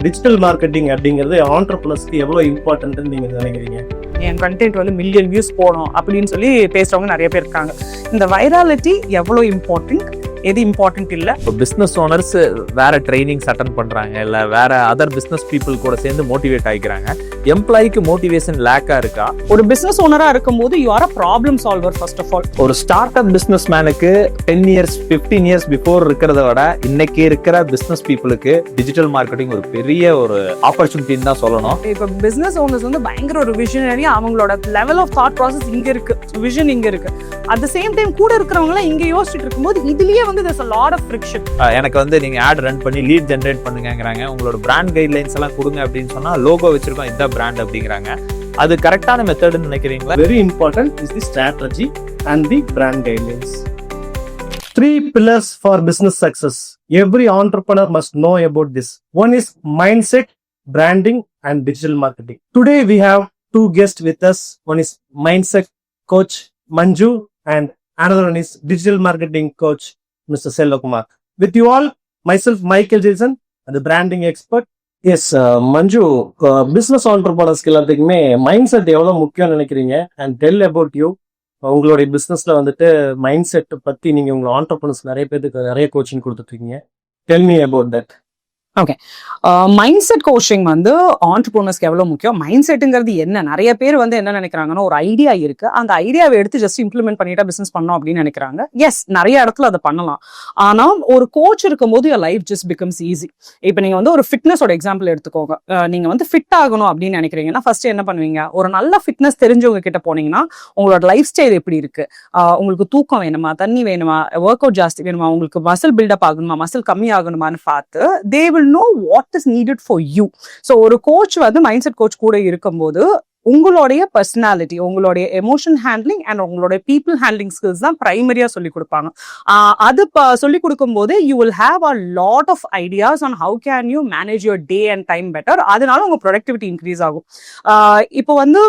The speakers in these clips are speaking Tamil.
டிஜிட்டல் மார்க்கெட்டிங் அப்படிங்கிறது ஆண்டர்பிரனர்ஸ்க்கு எவ்வளவு இம்பார்ட்டன்ட்னு நீங்க நினைக்கிறீங்க? என் கண்டென்ட் வந்து மில்லியன் வியூஸ் போகணும் அப்படின்னு சொல்லி பேசுறவங்க நிறைய பேர் இருக்காங்க. இந்த வைராலிட்டி எவ்வளோ இம்பார்ட்டன்ட், எது இம்பார்ட்டன்ட் இல்லை. இப்போ பிஸ்னஸ் ஓனர்ஸ் வேற ட்ரைனிங்ஸ் அட்டன் பண்றாங்க, இல்லை வேற அதர் பிஸ்னஸ் பீப்புள் கூட சேர்ந்து மோட்டிவேட் ஆகிக்கிறாங்க. எம்ப்ளாய்க்கு மோட்டிவேஷன் லேக்கா இருக்கா? ஒரு பிசினஸ் ஓனரா இருக்கும்போது you are a problem solver first of all. ஒரு ஸ்டார்ட் அப் பிஸ்னஸ் மேனுக்கு 10 இயர்ஸ் 15 இயர்ஸ் பிஃபோர் இருக்கிறத விட இன்னைக்கு இருக்கிற பிஸ்னஸ் பீப்புளுக்கு டிஜிட்டல் மார்க்கெட்டிங் ஒரு பெரிய ஒரு ஆப்பர்ச்சுனிட்டின்னு தான் சொல்லணும். இப்போ பிசினஸ் ஓனர்ஸ் வந்து பயங்கர ஒரு விஷனரி, அவங்களோட லெவல் ஆஃப் தாட் ப்ராசஸ் இங்க இருக்கு, விஷன் இங்க இருக்கு. அட் த சேம் டைம் கூட இருக்கிறவங்க இங்க யோசிச்சுட்டு இருக்கும்போது இதுலயே வந்து there's a lot of friction. எனக்கு வந்து நீங்க ஆட் ரன் பண்ணி லீட் ஜெனரேட் பண்ணுங்கங்கறாங்க, உங்களோட பிராண்ட் கைட்லைன்ஸ் எல்லாம் கொடுங்க அப்படின்னு சொன்னா லோகோ வச்சிருக்கோம் இதான் பிராண்ட் அப்படிங்கறாங்க. அது கரெக்டான மெத்தட்னு நினைக்கிறீங்களா? Very important is the strategy and the brand guidelines. 3 pillars for business success. Every entrepreneur must know about this. One is mindset, branding and digital marketing. Today we have 2 guests with us. One is mindset coach Manju and another one is digital marketing coach Mr. Selvakumar. With you all, myself Michael Jason and the branding expert. Yes, Manju, business entrepreneurs எல்லாத்துக்குமே மைண்ட் செட் எவ்வளவு முக்கியம் நினைக்கிறீங்க? And tell about you. உங்களுடைய பிசினஸ்ல வந்துட்டு மைண்ட் செட் பத்தி நீங்க உங்க entrepreneurs நிறைய பேருக்கு நிறைய கோச்சிங் கொடுத்துட்டு இருக்கீங்க. Tell me about that. Okay, mind set coaching வந்து ஆண்டர்பிரினர்ஸ்க்கு எவ்வளோ முக்கியம். மைண்ட் செட்டுங்கிறது என்ன, நிறைய பேர் வந்து என்ன நினைக்கிறாங்கன்னா ஒரு ஐடியா இருக்கு, அந்த ஐடியாவை எடுத்து ஜஸ்ட் இம்ப்ளிமெண்ட் பண்ணிட்டா பிசினஸ் பண்ணோம் அப்படின்னு நினைக்கிறாங்க. எஸ், நிறைய இடத்துல அதை பண்ணலாம். ஆனால் ஒரு கோச் இருக்கும்போது your life just becomes easy. இப்போ நீங்க வந்து ஒரு ஃபிட்னஸோட எக்ஸாம்பிள் எடுத்துக்கோங்க. நீங்க வந்து ஃபிட் ஆகணும் அப்படின்னு நினைக்கிறீங்கன்னா ஃபர்ஸ்ட் என்ன பண்ணுவீங்க? ஒரு நல்ல ஃபிட்னஸ் தெரிஞ்சவங்க கிட்ட போனீங்கன்னா உங்களோட லைஃப் ஸ்டைல் எப்படி இருக்கு, உங்களுக்கு தூக்கம் வேணுமா, தண்ணி வேணுமா, ஒர்க் அவுட் ஜாஸ்தி வேணுமா, உங்களுக்கு மசில் பில்டப் ஆகணுமா, மசில் கம்மி ஆகணுமான்னு பார்த்து they will know what is needed for you. So ஒரு கோச் வந்து மைண்ட் செட் கோச் கூட இருக்கும்போது உங்களுடைய பர்சனாலிட்டி, உங்களுடைய எமோஷன் ஹேண்ட்லிங் அண்ட் உங்களுடைய பீப்புள் ஹேண்ட்லிங் ஸ்கில்ஸ் தான் பிரைமரியா சொல்லி கொடுப்பாங்க. அது சொல்லி கொடுக்கும் போது you will have a lot of ideas on how can you manage your day and time better. அதனால உங்க ப்ரொடக்டிவிட்டி இன்க்ரீஸ் ஆகும். இப்போ வந்து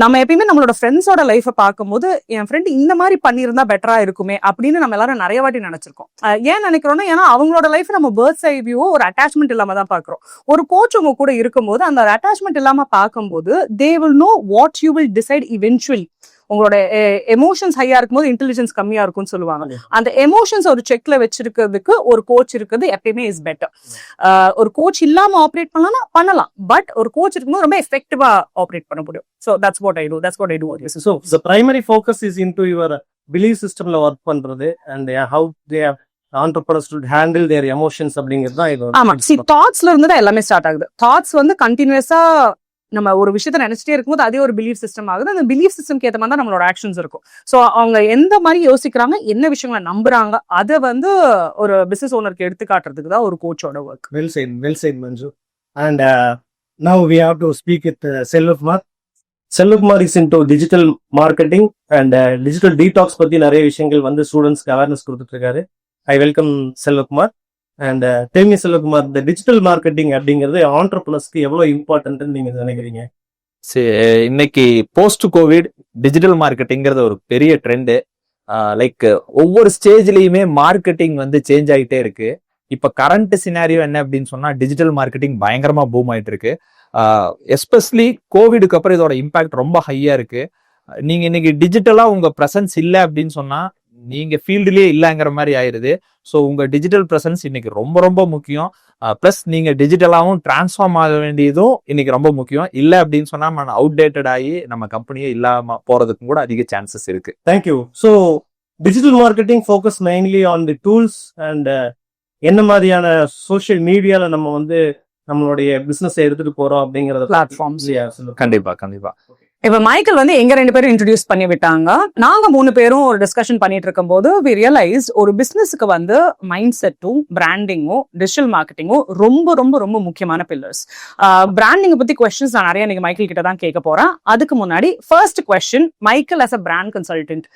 நம்ம எப்பயுமே நம்மளோட ஃப்ரெண்ட்ஸோட லைஃபை பார்க்கும்போது என் ஃப்ரெண்ட் இந்த மாதிரி பண்ணியிருந்தா பெட்டரா இருக்குமே அப்படின்னு நம்ம எல்லாரும் நிறைய வாட்டி நினைச்சிருக்கோம். ஏன் நினைக்கிறோம்னா, ஏன்னா அவங்களோட லைஃப் நம்ம பேர்த் ஐ வியூ ஒரு அட்டாச்மெண்ட் இல்லாம தான் பாக்குறோம். ஒரு கோச் உங்க கூட இருக்கும்போது அந்த அட்டாச்மெண்ட் இல்லாம பார்க்கும்போது they will know what you will decide eventually. உங்களோட எமோஷன்ஸ் ஹையா இருக்கும்போது இன்டெலிஜென்ஸ் கம்மியா இருக்கும்னு சொல்லுவாங்க. அந்த எமோஷன்ஸ் ஒரு செக்ல வச்சிருக்கிறதுக்கு ஒரு கோச் இருக்கிறது எப்பயுமே இஸ் பெட்டர். ஒரு கோச் இல்லாம ஆப்ரேட் பண்ணலாம், பட் ஒரு கோச் இருக்கும்போது ரொம்ப எஃபெக்டிவா ஆப்ரேட் பண்ண முடியும். So that's what I do. That's what I do. So the primary focus is into your belief system la work பண்றது and how they have entrepreneurs to handle their emotions அப்படிங்கிறது தான் இது. ஆமா, தாட்ஸ்ல இருந்து தான் எல்லாமே ஸ்டார்ட் ஆகுது. தாட்ஸ் வந்து கண்டினியூஸா நம்ம ஒரு விஷயத்த நினைச்சிட்டே இருக்கும்போது அதே ஒரு பிலீஃப் சிஸ்டம் ஆகுது. அந்த பிலீஃப் சிஸ்டம்க்கு ஏற்ற மாதிரி தான் நம்மளோட ஆக்ஷன்ஸ் இருக்கும். ஸோ அவங்க எந்த மாதிரி யோசிக்கிறாங்க, என்ன விஷயங்களை நம்புறாங்க, அதை வந்து ஒரு பிசினஸ் ஓனருக்கு எடுத்து காட்டுறதுக்கு தான் ஒரு கோச்சோட work. Well said Manju. And now we have to speak with Selvakumar. Selvakumar is into digital marketing and digital detox பத்தி நிறைய விஷயங்கள் வந்து ஸ்டூடெண்ட்ஸ்க்கு அவேர்னஸ் கொடுத்துட்டு இருக்காரு. I welcome Selvakumar. And tell me Selvakumar, the digital marketing அப்படிங்கிறது ஆண்டர்பிரனர்ஸ்க்கு எவ்வளவு இம்பார்ட்டன்ட்னு நீங்க நினைக்கிறீங்க? இன்னைக்கு போஸ்ட் கோவிட் டிஜிட்டல் மார்க்கெட்டிங்கிறது ஒரு பெரிய ட்ரெண்டு. லைக் ஒவ்வொரு ஸ்டேஜ்லயுமே மார்க்கெட்டிங் வந்து சேஞ்ச் ஆகிட்டே இருக்கு. இப்ப கரண்ட் சினாரியோ என்ன அப்படின்னு சொன்னா டிஜிட்டல் மார்க்கெட்டிங் பயங்கரமா பூம் ஆயிட்டு இருக்கு. எஸ்பெஷலி கோவிடுக்கு அப்புறம் இதோட இம்பாக்ட் ரொம்ப ஹையா இருக்கு. நீங்க இன்னைக்கு டிஜிட்டலா உங்க பிரசன்ஸ் இல்லை அப்படின்னு சொன்னா நீங்க ஃபீல்டுலயே இல்லைங்கிற மாதிரி ஆயிருது. ஸோ உங்க டிஜிட்டல் பிரசன்ஸ் இன்னைக்கு ரொம்ப ரொம்ப முக்கியம். பிளஸ் நீங்க டிஜிட்டலாவும் டிரான்ஸ்ஃபார்ம் ஆக வேண்டியதும் இன்னைக்கு ரொம்ப முக்கியம். இல்லை அப்படின்னு சொன்னா நம்ம அவுடேட்டட் ஆகி நம்ம கம்பெனியே இல்லாம போறதுக்கும் கூட அதிக சான்சஸ் இருக்கு. Thank you. So digital marketing focus mainly on the tools and என்ன மாதிரியான சோஷியல் மீடியால நம்ம வந்து நம்மளுடைய பிசினஸ் எடுத்துட்டு போறோம் அப்படிங்கறத பிளாட்ஃபார்ம்ஸ். கண்டிப்பா. இப்ப மைக்கேல் வந்து எங்க 2 பேரும் இன்ட்ரடியூஸ் பண்ணி விட்டாங்க. நாங்க 3 பேரும் ஒரு டிஸ்கஷன் பண்ணிட்டு இருக்கும் போது we realized ஒரு பிசினஸ்க்கு வந்து மைண்ட் செட்டும் பிராண்டிங்கும் டிஜிட்டல் மார்க்கெட்டிங்கும் ரொம்ப ரொம்ப ரொம்ப முக்கியமான பில்லர்ஸ். பிராண்டிங் பத்தி கொஸ்டின்ஸ் நான் நிறைய நீங்க மைக்கேல் கிட்ட தான் கேட்க போறேன். அதுக்கு முன்னாடி first question, Michael as a brand consultant,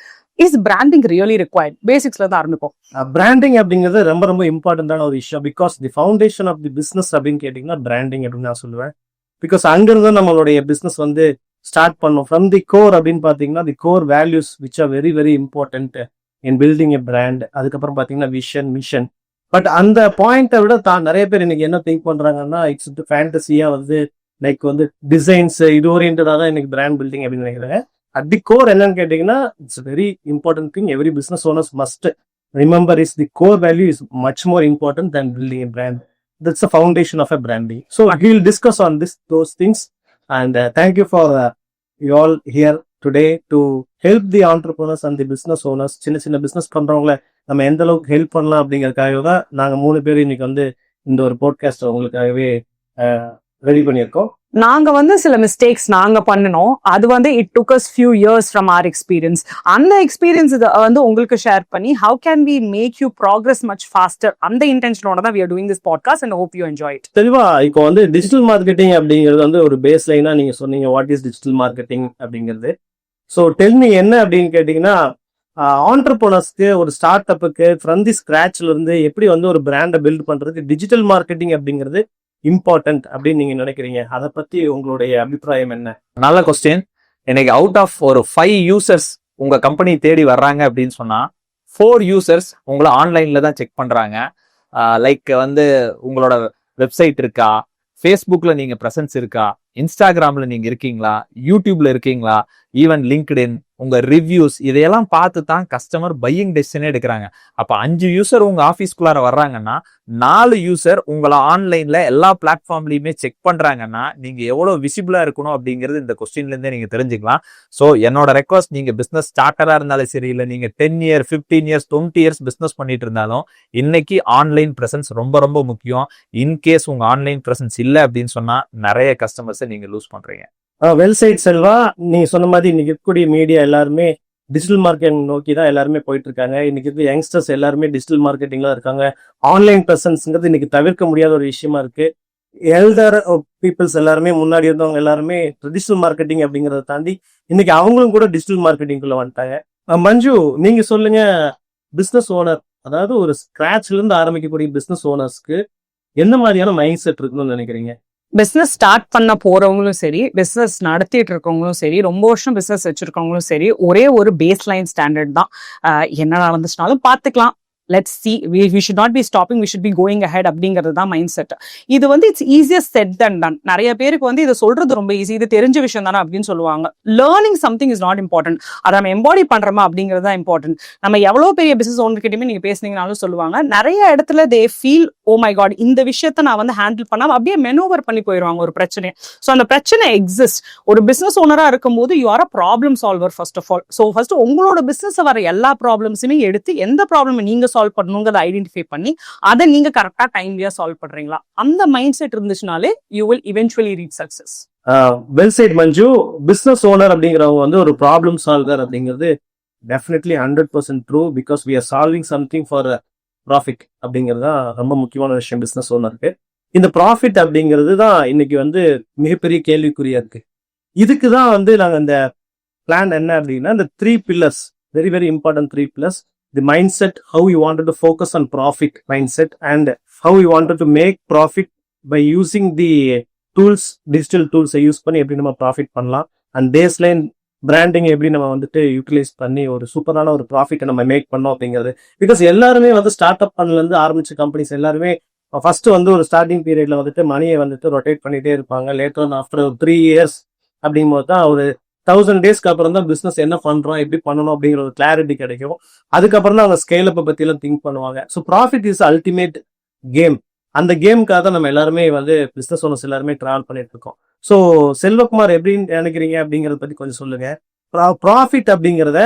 is branding really required? பேசிக்ஸ்ல இருந்து ஆரம்பிப்போம். பிராண்டிங் அப்படிங்கிறது ரொம்ப ரொம்ப இம்பார்ட்டன்டான ஒரு விஷயம். Because the foundation of the business அப்படின்னு கேட்டீங்கன்னா பிராண்டிங் அப்படின்னு நான் சொல்லுவேன். பிகாஸ் அங்கிருந்து நம்மளுடைய பிசினஸ் வந்து ஸ்டார்ட் பண்ணும். ஃப்ரம் தி கோர் அப்படின்னு பாத்தீங்கன்னா தி core values which are very very important in building a brand. அதுக்கப்புறம் பாத்தீங்கன்னா விஷன், மிஷன், பட் அந்த பாயிண்ட்டை விட தான் நிறைய பேர் இன்னைக்கு என்ன திங்க் பண்றாங்கன்னா இட்ஸ் ஃபேண்டசியா வந்து லைக் வந்து டிசைன்ஸ் இது ஓரியன்டா தான் இன்னைக்கு பிராண்ட் பில்டிங் அப்படின்னு நினைக்கிறாங்க. அட் தி கோர் என்னன்னு கேட்டீங்கன்னா it's very important thing every business owners must remember is the core value is much more important than building a brand. That's the foundation of a branding. So we'll discuss on those things, and thank you for you all here today to help the entrepreneurs and the business owners. சின்ன பிசினஸ் பண்றவங்கள நம்ம எந்த அளவுக்கு ஹெல்ப் பண்ணலாம் அப்படிங்கறதுக்காக தான் நாங்க 3 பேர் இன்னைக்கு வந்து இந்த ஒரு பாட்காஸ்ட் உங்களுக்காகவே ரெடி பண்ணியிருக்கோம். நாங்க வந்து சில மிஸ்டேக்ஸ் நாங்க பண்ணனோம். அது வந்து it took us few years from our experience. அந்த எக்ஸ்பீரியன்ஸ் வந்து உங்களுக்கு ஷேர் பண்ணி how can we make you progress much faster அந்த இன்டென்ஷனோட தான் we are doing this podcast and hope you enjoy it. தெளிவா இப்போ வந்து டிஜிட்டல் மார்க்கெட்டிங் அப்படிங்கிறது வந்து ஒரு பேஸ் லைனா நீங்க சொன்னீங்க வாட் இஸ் டிஜிட்டல் மார்க்கெட்டிங் அப்படிங்கிறது. ஸோ டெல் மீ என்ன அப்படின்னு கேட்டீங்கன்னா ஆண்டர்பிரனர்ஸ்க்கு ஒரு ஸ்டார்ட் அப்புக்கு ஃப்ரம் தி ஸ்கிராச்ல இருந்து எப்படி வந்து ஒரு பிராண்டை பில்ட் பண்றது டிஜிட்டல் மார்க்கெட்டிங் அப்படிங்கிறது இம்பார்ட்டன்ட் அப்படின்னு நீங்க நினைக்கிறீங்க? அதை பத்தி உங்களுடைய அபிப்பிராயம் என்ன? நல்ல கொஸ்டின். எனக்கு அவுட் ஆஃப் ஒரு 5 யூசர்ஸ் உங்க கம்பெனி தேடி வர்றாங்க அப்படின்னு சொன்னா 4 யூசர்ஸ் உங்களை ஆன்லைன்ல தான் செக் பண்றாங்க. லைக் வந்து உங்களோட வெப்சைட் இருக்கா, ஃபேஸ்புக்ல நீங்க பிரசன்ஸ் இருக்கா, இன்ஸ்டாகிராம்ல நீங்க இருக்கீங்களா, யூடியூப்ல இருக்கீங்களா, ஈவன் லிங்க்டின், உங்க ரிவ்யூஸ் இதையெல்லாம் பார்த்து தான் கஸ்டமர் பையிங் டெசிஷனே எடுக்கிறாங்க. அப்ப 5 யூசர் உங்க ஆஃபீஸ்க்குள்ளார வர்றாங்கன்னா 4 யூசர் உங்களை ஆன்லைன்ல எல்லா பிளாட்ஃபார்ம்லயுமே செக் பண்றாங்கன்னா நீங்க எவ்வளவு விசிபிளா இருக்கணும் அப்படிங்கிறது இந்த கொஸ்டின்ல இருந்தே நீங்க தெரிஞ்சுக்கலாம். ஸோ என்னோட ரெக்வஸ்ட், நீங்க பிசினஸ் ஸ்டார்டரா இருந்தாலும் சரி, இல்லை நீங்க 10 இயர் 15 இயர்ஸ் 20 இயர்ஸ் பிசினஸ் பண்ணிட்டு இருந்தாலும் இன்னைக்கு ஆன்லைன் பிரசன்ஸ் ரொம்ப ரொம்ப முக்கியம். இன்கேஸ் உங்க ஆன்லைன் பிரசன்ஸ் இல்லை அப்படின்னு சொன்னா நிறைய கஸ்டமர்ஸை நீங்க லூஸ் பண்றீங்க. வெல் சைட் செல்வா, நீங்க சொன்ன மாதிரி இன்னைக்கு இருக்கக்கூடிய மீடியா எல்லாருமே டிஜிட்டல் மார்க்கெட்டிங் நோக்கி தான் எல்லாருமே போயிட்டு இருக்காங்க. இன்னைக்கு இருக்க யங்ஸ்டர்ஸ் எல்லாருமே டிஜிட்டல் மார்க்கெட்டிங்ல இருக்காங்க. ஆன்லைன் பிரசன்ஸ்ங்கிறது இன்னைக்கு தவிர்க்க முடியாத ஒரு விஷயமா இருக்கு. எல்டர் பீப்புள்ஸ் எல்லாருமே முன்னாடி இருந்தவங்க எல்லாருமே ட்ரெடிஷனல் மார்க்கெட்டிங் அப்படிங்கறத தாண்டி இன்னைக்கு அவங்களும் கூட டிஜிட்டல் மார்க்கெட்டிங்குள்ள வந்துட்டாங்க. மஞ்சு, நீங்க சொல்லுங்க, பிசினஸ் ஓனர், அதாவது ஒரு ஸ்கிராச்ல இருந்து ஆரம்பிக்கக்கூடிய பிசினஸ் ஓனர்ஸ்க்கு என்ன மாதிரியான மைண்ட் செட் இருக்குன்னு நினைக்கிறீங்க? பிசினஸ் ஸ்டார்ட் பண்ண போறவங்களும் சரி, பிசினஸ் நடத்திட்டு இருக்கவங்களும் சரி, ரொம்ப வருஷம் பிசினஸ் வச்சிருக்கவங்களும் சரி, ஒரே ஒரு பேஸ் லைன் ஸ்டாண்டர்ட் தான். என்ன நடந்துச்சுனாலும் பாத்துக்கலாம், let's see, we should not be stopping, we should be going ahead அப்படிங்கிறது தான் மைண்ட் செட். இது வந்து it's easiest said than done. நிறைய பேருக்கு வந்து இதை சொல்றது ரொம்ப ஈஸி, இது தெரிஞ்ச விஷயம் தானே அப்படின்னு சொல்லுவாங்க. Learning something is not important, அதை நம்ம எம்பாடி பண்றோமா அப்படிங்கிறது தான் இம்பார்ட்டன்ட். நம்ம எவ்வளவு பெரிய பிசினஸ் ஓனர்கிட்டயுமே நீங்க பேசுனீங்கனாலும் சொல்லுவாங்க, நிறைய இடத்துல they feel oh my God, இந்த விஷயத்த நான் வந்து ஹேண்டில் பண்ணாம அப்படியே மெனூவர் பண்ணி போயிடுவாங்க ஒரு பிரச்சனையை. ஸோ அந்த பிரச்சனை எக்ஸிஸ்ட். ஒரு பிசினஸ் ஓனரா இருக்கும்போது you are a problem solver first of all. So first உங்களோட பிசினஸ் வர எல்லா ப்ராப்ளம்ஸுமே எடுத்து எந்த ப்ராப்ளம் நீங்க சால்வ் பண்ணணுங்கிறத ஐடென்டிஃபை பண்ணி அதை நீங்க கரெக்டா டைம்லியா சால்வ் பண்றீங்களா, அந்த மைண்ட் செட் இருந்துச்சுனாலே you will eventually reach success. Well said Manju. Business owner அப்படிங்கிறவங்க வந்து ஒரு ப்ராப்ளம் சால்வர் அப்படிங்கிறது definitely 100% true. Because we are solving something for profit அப்படிங்கிறது தான் ரொம்ப முக்கியமான விஷயம் பிசினஸ் ஓனருக்கு. இந்த ப்ராஃபிட் அப்படிங்கிறது தான் இன்னைக்கு வந்து மிகப்பெரிய கேள்விக்குறியா இருக்கு. இதுக்கு தான் வந்து நாங்கள் இந்த பிளான் என்ன அப்படின்னா, இந்த 3 pillars, very very important 3 pillars. The mindset, how you wanted to focus on profit mindset, and how you wanted to make profit by using the tools, digital tools use பண்ணி எப்படி நம்ம ப்ராஃபிட் பண்ணலாம், அண்ட் பேஸ்லைன் பிராண்டிங் எப்படி நம்ம வந்துட்டு யூட்டிலைஸ் பண்ணி ஒரு சூப்பரான ஒரு ப்ராஃபிட்டை நம்ம மேக் பண்ணோம் அப்படிங்கிறது. பிகாஸ் எல்லாருமே வந்து ஸ்டார்ட் அப் பண்ணல இருந்து ஆரம்பிச்ச கம்பெனிஸ் எல்லாருமே ஃபர்ஸ்ட் வந்து ஒரு ஸ்டார்டிங் பீரியட்ல வந்துட்டு மணியை வந்துட்டு ரொட்டேட் பண்ணிட்டே இருப்பாங்க. லேட்டர் ஆஃப்டர் 3 years அப்படிங்கும்போது தான் ஒரு 1000 daysக்கு அப்புறம் தான் பிசினஸ் என்ன பண்றோம், எப்படி பண்ணணும் அப்படிங்கிற ஒரு கிளாரிட்டி கிடைக்கும். அதுக்கப்புறம் தான் அவங்க ஸ்கேல் அப் பத்தி எல்லாம் திங்க் பண்ணுவாங்க. So profit is ultimate game. அந்த கேமுக்காக தான் நம்ம எல்லாருமே வந்து பிசினஸ் ஓனர்ஸ் எல்லாருமே டிராவல் பண்ணிட்டு இருக்கோம். ஸோ செல்வகுமார், எப்படின்னு நினைக்கிறீங்க அப்படிங்கறத பத்தி கொஞ்சம் சொல்லுங்க. ப்ராஃபிட் அப்படிங்கிறத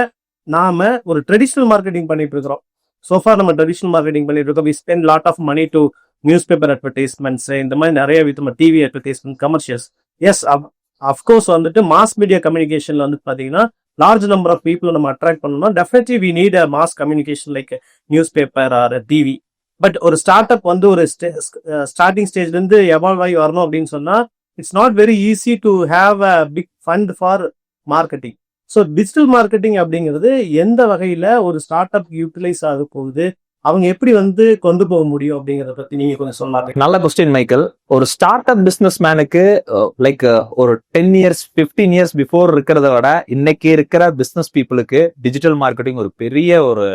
நாம ஒரு ட்ரெடிஷனல் மார்க்கெட்டிங் பண்ணிட்டு இருக்கிறோம். சோஃபார் நம்ம ட்ரெடிஷனல் மார்க்கெட்டிங் பண்ணிட்டு இருக்கோம். We spend lot of money to news paper advertisements, இந்த மாதிரி நிறைய விதமா TV advertisement, commercials. Yes, of course வந்துட்டு மாஸ் மீடியா கம்யூனிகேஷன்ல வந்து பாத்தீங்கன்னா லார்ஜ் நம்பர் ஆஃப் பீப்புள் நம்ம அட்ராக்ட் பண்ணணும்னா definitely we need a mass communication like news paper or TV. But ஒரு ஸ்டார்ட் அப் வந்து ஒரு ஸ்டார்டிங் ஸ்டேஜ்ல இருந்து எவால்வ் ஆகி வரணும் அப்படின்னு சொன்னா it's not very easy to have a big fund for marketing. So digital marketing அப்படிங்கிறது எந்த வகையில ஒரு ஸ்டார்ட் அப் யூட்டிலைஸ் ஆக போகுது, அவங்க எப்படி வந்து கொண்டு போக முடியும் அப்படிங்கறத பத்தி நீங்க கொஞ்சம் சொல்லாங்க. நல்ல கொஸ்டின் மைக்கேல். ஒரு ஸ்டார்ட் அப் பிசினஸ் மேனுக்கு லைக் ஒரு 10 இயர்ஸ் 15 இயர்ஸ் பிஃபோர் இருக்கிறத விட இன்னைக்கு இருக்கிற பிசினஸ் பீப்புளுக்கு டிஜிட்டல் மார்க்கெட்டிங் ஒரு பெரிய ஒரு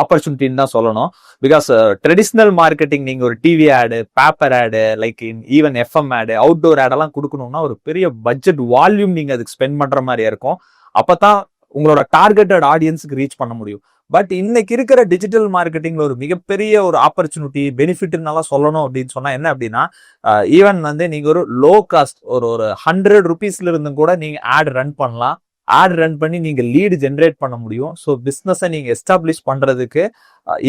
ஆப்பர்ச்சுனிட்டின்னு தான் சொல்லணும். பிகாஸ் ட்ரெடிஷ்னல் மார்க்கெட்டிங் நீங்க ஒரு டிவி ஆடு, பேப்பர் ஆடு, லைக் ஈவன் எஃப்எம் ஆடு, அவுட்டோர் ஆடெல்லாம் கொடுக்கணும்னா ஒரு பெரிய பட்ஜெட் வால்யூம் நீங்க அதுக்கு ஸ்பெண்ட் பண்ற மாதிரி இருக்கும். அப்பதான் உங்களோட டார்கெட்டட் ஆடியன்ஸுக்கு ரீச் பண்ண முடியும். பட் இன்னைக்கு இருக்கிற டிஜிட்டல் மார்க்கெட்டிங்ல ஒரு மிகப்பெரிய ஒரு ஆப்பர்ச்சுனிட்டி பெனிஃபிட்னால சொல்லணும் அப்படின்னு சொன்னா என்ன அப்படின்னா, ஈவன் வந்து நீங்க ஒரு லோ காஸ்ட் ஒரு 100 ருபீஸ்ல இருந்து கூட நீங்க ஆட் ரன் பண்ணலாம். ஆட் ரன் பண்ணி நீங்க லீடு ஜென்ரேட் பண்ண முடியும். ஸோ பிஸ்னஸை நீங்க எஸ்டாப்ளிஷ் பண்றதுக்கு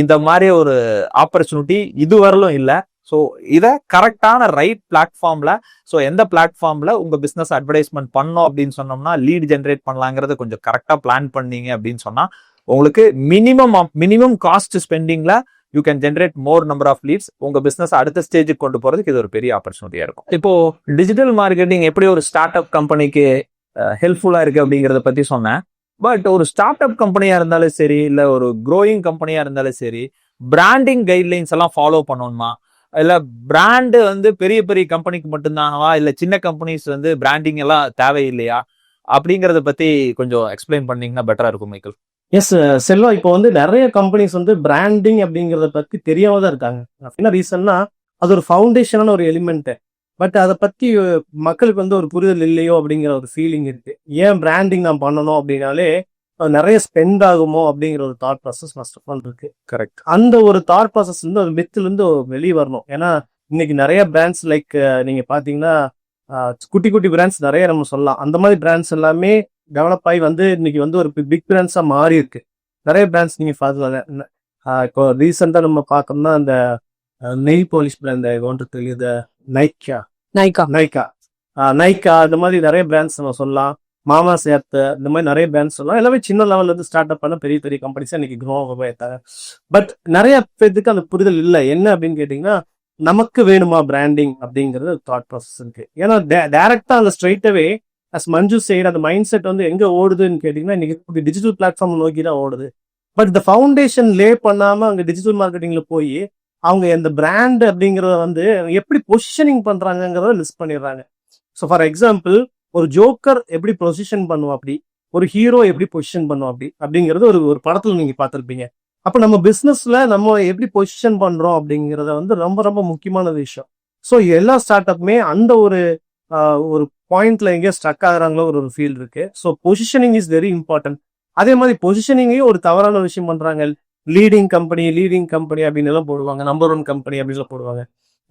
இந்த மாதிரி ஒரு ஆப்பர்ச்சுனிட்டி இதுவரையிலும் இல்லை. ஸோ இதை கரெக்டான ரைட் பிளாட்ஃபார்ம்ல, ஸோ எந்த பிளாட்ஃபார்ம்ல உங்க பிசினஸ் அட்வர்டைஸ்மெண்ட் பண்ணோம் அப்படின்னு சொன்னோம்னா லீடு ஜென்ரேட் பண்ணலாங்கிறத கொஞ்சம் கரெக்டா பிளான் பண்ணீங்க அப்படின்னு சொன்னா உங்களுக்கு மினிமம் காஸ்ட் ஸ்பெண்டிங்ல you can generate more number of leads. உங்க பிசினஸ் அடுத்த ஸ்டேஜுக்கு கொண்டு போறதுக்கு இது ஒரு பெரிய ஆப்பர்ச்சுனிட்டியா இருக்கும். இப்போ டிஜிட்டல் மார்க்கெட்டிங் எப்படி ஒரு ஸ்டார்ட் அப் கம்பெனிக்கு ஹெல்ப்ஃபுல்லா இருக்கு அப்படிங்கறத பத்தி சொன்னேன். பட் ஒரு ஸ்டார்ட் அப் கம்பெனியா இருந்தாலும் சரி, இல்ல ஒரு க்ரோயிங் கம்பெனியா இருந்தாலும் சரி, பிராண்டிங் கைட்லைன்ஸ் எல்லாம் ஃபாலோ பண்ணணுமா, இல்ல பிராண்டு வந்து பெரிய பெரிய கம்பெனிக்கு மட்டும்தானவா, இல்ல சின்ன கம்பெனிஸ் வந்து பிராண்டிங் எல்லாம் தேவையில்லையா அப்படிங்கறத பத்தி கொஞ்சம் எக்ஸ்பிளைன் பண்ணீங்கன்னா பெட்டரா இருக்கும் மைக்கேல். எஸ் செல்வா, இப்போ வந்து நிறைய கம்பெனிஸ் வந்து பிராண்டிங் அப்படிங்கறத பத்தி தெரியாம தான் இருக்காங்க. என்ன ரீசன்னா அது ஒரு ஃபவுண்டேஷனான ஒரு எலிமெண்ட். பட் அதை பத்தி மக்களுக்கு வந்து ஒரு புரிதல் இல்லையோ அப்படிங்கிற ஒரு ஃபீலிங் இருக்கு. ஏன் பிராண்டிங் நான் பண்ணணும் அப்படின்னாலே நிறைய ஸ்பெண்ட் ஆகுமோ அப்படிங்கிற ஒரு thought process first of all இருக்கு. கரெக்ட். அந்த ஒரு தாட் ப்ராசஸ் வந்து ஒரு மித்துல இருந்து வெளியே வரணும். ஏன்னா இன்னைக்கு நிறைய பிராண்ட்ஸ் லைக் நீங்க பாத்தீங்கன்னா குட்டி குட்டி பிராண்ட்ஸ் நிறைய நம்ம சொல்லலாம். அந்த மாதிரி பிராண்ட்ஸ் எல்லாமே டெவலப் ஆகி வந்து இன்னைக்கு வந்து ஒரு பிக் பிராண்ட்ஸா மாறி இருக்கு. நிறைய பிராண்ட்ஸ் நீங்க பார்க்கலாம். இப்போ ரீசெண்டா நம்ம பார்த்தோம்னா அந்த நெய் பாலிஷ் பிராண்ட் தெரியுது, நைக்கா இந்த மாதிரி நிறைய பிராண்ட்ஸ் நம்ம சொல்லலாம். மாமா சேர்த்து இந்த மாதிரி நிறைய பிராண்ட்ஸ் சொல்லலாம். எல்லாமே சின்ன லெவல்ல இருந்து ஸ்டார்ட் அப் பண்ண பெரிய பெரிய கம்பெனிஸ் இன்னைக்கு க்ரோ ஆகிட்டாங்க. பட் நிறைய பேருக்கு அந்த புரிதல் இல்லை. என்ன அப்படின்னு கேட்டீங்கன்னா, நமக்கு வேணுமா பிராண்டிங் அப்படிங்கிறது தாட் ப்ராசஸ் இருக்கு. ஏன்னா டைரக்டா அந்த ஸ்ட்ரைட்டாவே அஸ் மஞ்சு சைடு அந்த மைண்ட் செட் வந்து எங்க ஓடுதுன்னு கேட்டீங்கன்னா, இன்னைக்கு டிஜிட்டல் பிளாட்ஃபார்ம் நோக்கி தான் ஓடுது. பட் இந்த ஃபவுண்டேஷன் லே பண்ணாம அங்க டிஜிட்டல் மார்க்கெட்டிங்ல போய் அவங்க இந்த பிராண்ட் அப்படிங்கறத வந்து எப்படி பொசிஷனிங் பண்றாங்கிறத மிஸ் பண்ணிடுறாங்க. ஸோ ஃபார் எக்ஸாம்பிள், ஒரு ஜோக்கர் எப்படி பொசிஷன் பண்ணுவோம், அப்படி ஒரு ஹீரோ எப்படி பொசிஷன் பண்ணுவோம் அப்படிங்கிறது ஒரு படத்துல நீங்க பார்த்திருப்பீங்க. அப்ப நம்ம பிசினஸ்ல நம்ம எப்படி பொசிஷன் பண்றோம் அப்படிங்கறத வந்து ரொம்ப ரொம்ப முக்கியமான விஷயம். ஸோ எல்லா ஸ்டார்ட் அப்புமே அந்த ஒரு பாயிண்ட்ல எங்கேயோ ஸ்ட்ரக் ஆகுறாங்களோ ஒரு ஃபீல் இருக்கு. So positioning is very important. அதே மாதிரி பொசிஷனிங்கையும் ஒரு தவறான விஷயம் பண்றாங்க. லீடிங் கம்பெனி அப்படின்னு எல்லாம் போடுவாங்க, நம்பர் 1 கம்பெனி அப்படின்னு போடுவாங்க.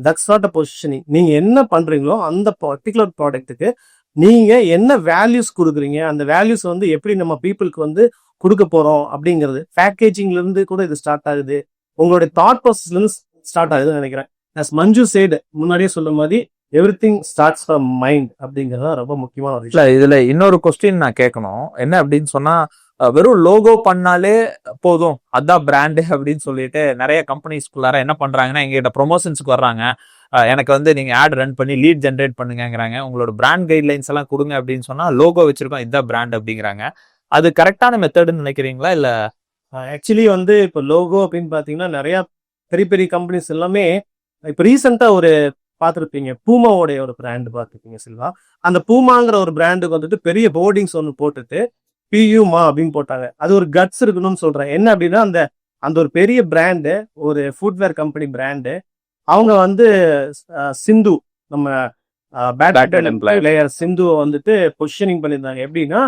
That's not a positioning. நீங்க என்ன பண்றீங்களோ அந்த பர்டிகுலர் ப்ராடக்ட்டுக்கு நீங்க என்ன வேல்யூஸ் கொடுக்குறீங்க, அந்த வேல்யூஸ் வந்து எப்படி நம்ம பீப்புளுக்கு வந்து கொடுக்க போறோம் அப்படிங்கிறது பேக்கேஜிங்ல இருந்து கூட இது ஸ்டார்ட் ஆகுது. உங்களுடைய தாட் ப்ராசஸ்ல இருந்து ஸ்டார்ட் ஆகுதுன்னு நினைக்கிறேன். as மஞ்சு சைடு முன்னாடியே சொல்ல மாதிரி எவ்ரிதிங் ஸ்டார்ட்ஸ் ஃப்ரம் மைண்ட் அப்படிங்கிறது ரொம்ப முக்கியமான ஒரு விஷயம். இதுல இன்னொரு கொஸ்டின் நான் கேட்கணும். என்ன அப்படின்னு சொன்னா, வெறும் லோகோ பண்ணாலே போதும் அதான் பிராண்டு அப்படின்னு சொல்லிட்டு நிறைய கம்பெனிஸ்குள்ளார என்ன பண்றாங்கன்னா, எங்ககிட்ட ப்ரொமோஷன்ஸ்க்கு வர்றாங்க, எனக்கு வந்து நீங்க ஆட் ரன் பண்ணி லீட் ஜென்ரேட் பண்ணுங்கிறாங்க, உங்களோட பிராண்ட் கைட்லைன்ஸ் எல்லாம் கொடுங்க அப்படின்னு சொன்னா லோகோ வச்சிருக்கோம் இதுதான் பிராண்ட் அப்படிங்கிறாங்க. அது கரெக்டான மெத்தட்னு நினைக்கிறீங்களா? இல்ல ஆக்சுவலி வந்து இப்போ லோகோ அப்படின்னு பாத்தீங்கன்னா நிறைய பெரிய பெரிய கம்பெனிஸ் எல்லாமே இப்போ ரீசெண்டா ஒரு பார்த்துருப்பீங்க, பூமாவோடைய ஒரு பிராண்ட் பார்த்துருப்பீங்க செல்வா. அந்த பூமாங்கிற ஒரு பிராண்டுக்கு வந்துட்டு பெரிய போர்டிங்ஸ் ஒன்று போட்டுட்டு பியூமா அப்படின்னு போட்டாங்க. அது ஒரு கட்ஸ் இருக்கணும்னு சொல்றேன். என்ன அப்படின்னா அந்த ஒரு பெரிய பிராண்டு, ஒரு ஃபுட்வேர் கம்பெனி பிராண்டு, அவங்க வந்து சிந்து நம்ம பேட்மிண்டன் பிளேயர் சிந்துவை வந்துட்டு பொசிஷனிங் பண்ணியிருந்தாங்க. எப்படின்னா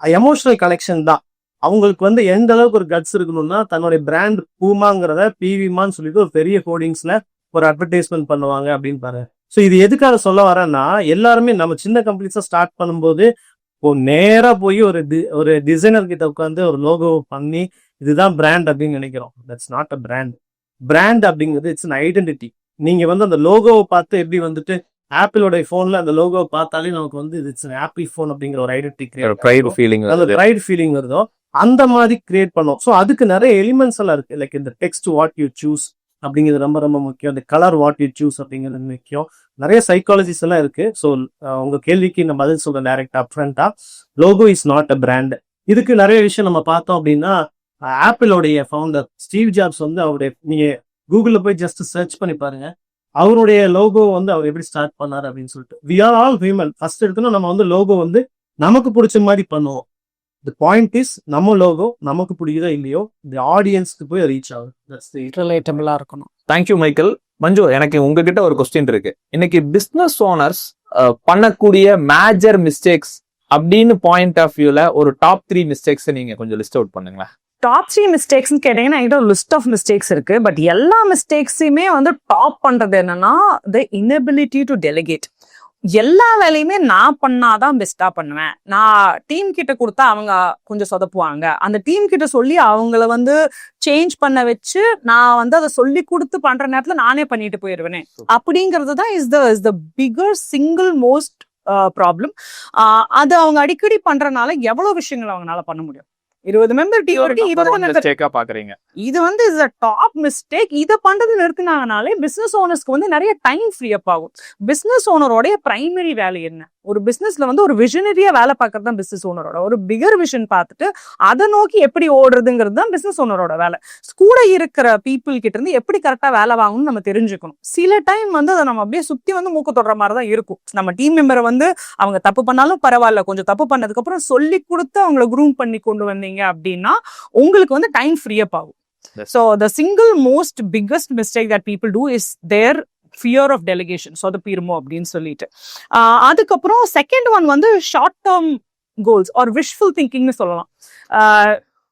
எமோஷனல் கனெக்ஷன் தான். அவங்களுக்கு வந்து எந்த அளவுக்கு ஒரு கட்ஸ் இருக்கணும்னா தன்னுடைய பிராண்ட் பூமாங்கிறத பிவிமான்னு சொல்லிட்டு ஒரு பெரிய கோடிங்ஸ்ல ஒரு அட்வர்டைஸ்மெண்ட் பண்ணுவாங்க அப்படின்னு பாருங்க. ஸோ இது எதுக்காக சொல்ல வரேன்னா, எல்லாருமே நம்ம சின்ன கம்பெனிஸா ஸ்டார்ட் பண்ணும்போது நேரா போய் ஒரு டிசைனர் கிட்ட உட்காந்து ஒரு லோகோ பண்ணி இதுதான் பிராண்ட் அப்படின்னு நினைக்கிறோம். That's not a brand. Brand அப்படிங்கிறது இட்ஸ் அன் ஐடென்டிட்டி. நீங்க வந்து அந்த லோகோவை பார்த்து எப்படி வந்துட்டு ஆப்பிளோட போன்ல அந்த லோகோவை பார்த்தாலே நமக்கு வந்து இட்ஸ் அன் ஆப்பிள் போன் அப்படிங்கிற ஒரு ஐடென்டிட்டி ப்ரைட் ஃபீலிங் வருதோ அந்த மாதிரி கிரியேட் பண்ணோம். ஸோ அதுக்கு நிறைய எலிமெண்ட்ஸ் எல்லாம் இருக்கு. லைக் இந்த டெக்ஸ்ட் வாட் யூ சூஸ் அப்படிங்கிறது ரொம்ப ரொம்ப முக்கியம். இந்த கலர் வாட் யூ சூஸ் அப்படிங்கிறது முக்கியம். நிறைய சைக்காலஜிஸ் எல்லாம் இருக்கு. ஸோ உங்க கேள்விக்கு நான் பதில் சொல்றேன் டைரக்டா அப்ஃப்ரண்டா, logo is not a brand. இதுக்கு நிறைய விஷயம் நம்ம பார்த்தோம் அப்படின்னா, ஆப்பிளோடைய ஃபவுண்டர் ஸ்டீவ் ஜாப்ஸ் வந்து அவருடைய நீங்க கூகுள்ல போய் ஜஸ்ட் சர்ச் பண்ணி பாருங்க, அவருடைய லோகோ வந்து அவர் எப்படி ஸ்டார்ட் பண்ணாரு அப்படின்னு சொல்லிட்டு. We are all human. First எடுக்கணும் நம்ம வந்து லோகோ வந்து நமக்கு பிடிச்ச மாதிரி பண்ணுவோம். தி பாயிண்ட் இஸ் நம்ம லோகோ நமக்கு பிடிக்குதோ இல்லையோ இந்த ஆடியன்ஸ்க்கு போய் ரீச் ஆகும். ரிலேட்டபிளா இருக்கணும். Thank you Michael. மஞ்சு, எனக்கு உங்ககிட்ட ஒரு கொஸ்டின் இருக்கு. இன்னைக்கு பிசினஸ் ஓனர்ஸ் பண்ணக்கூடிய மேஜர் மிஸ்டேக்ஸ் அப்படின்னு பாயிண்ட் ஆஃப் வியூல ஒரு டாப் 3 மிஸ்டேக்ஸ் நீங்க கொஞ்சம் லிஸ்ட் அவுட் பண்ணுங்களேன். டாப் 3 மிஸ்டேக்ஸ் கேட்டீங்கன்னா என்கிட்ட ஒரு லிஸ்ட் ஆஃப் மிஸ்டேக்ஸ் இருக்கு. பட் எல்லா மிஸ்டேக்ஸையுமே வந்து டாப் பண்றது என்னன்னா த இனபிலிட்டி டு டெலிகேட். எல்லா வேலையுமே நான் பண்ணாதான் பெஸ்டா பண்ணுவேன். நான் டீம் கிட்ட கொடுத்தா அவங்க கொஞ்சம் சொதப்புவாங்க. அந்த டீம் கிட்ட சொல்லி அவங்கள வந்து சேஞ்ச் பண்ண வச்சு நான் வந்து அதை சொல்லி கொடுத்து பண்ற நேரத்துல நானே பண்ணிட்டு போயிடுவேனே அப்படிங்கிறது தான் is the bigger single most problem. அது அவங்க அடிக்கடி பண்றதுனால எவ்வளவு விஷயங்கள் அவங்களால பண்ண முடியும். 20 மெம்பர் டீம் பாக்குறீங்க. இது வந்து இஸ் a டாப் மிஸ்டேக். இதை பண்றது நிறுத்தினாங்கனாலே பிசினஸ் ஓனர்ஸ்க்கு வந்து நிறைய டைம் ஃப்ரீ அப் ஆகும். பிசினஸ் ஓனரோட பிரைமரி வேலை என்ன? ஒரு பிசினஸ்ல வந்து ஒரு விஷனரியா வேலை பார்க்கறது தான் பிசினஸ் ஓனரோட ஒரு பிகர் விஷன் பார்த்துட்டு அதை நோக்கி எப்படி ஓடுறதுங்கிறது தான் பிசினஸ் ஓனரோட வேலை. கூட இருக்கிற பீப்புள் கிட்ட இருந்து எப்படி கரெக்டா வேலை வாங்கணும்னு நம்ம தெரிஞ்சுக்கணும். சில டைம் வந்து அதை நம்ம அப்படியே சுத்தி வந்து மூக்கு தொடுற மாதிரி தான் இருக்கும். நம்ம டீம் மெம்பரை வந்து அவங்க தப்பு பண்ணாலும் பரவாயில்ல, கொஞ்சம் தப்பு பண்ணதுக்கு அப்புறம் சொல்லி கொடுத்து அவங்களை குரூம் பண்ணி கொண்டு வந்தீங்க அப்படின்னா உங்களுக்கு வந்து டைம் ஃப்ரீ அப் ஆகும். So the single most biggest mistake that people do is their fear of delegation. So the PIRMO அப்படின்னு சொல்லிட்டு அதுக்கப்புறம் செகண்ட் ஒன் வந்து ஷார்ட் டேர்ம் கோல்ஸ் ஆர் விஷஃபுல் திங்கிங்னு சொல்லலாம்.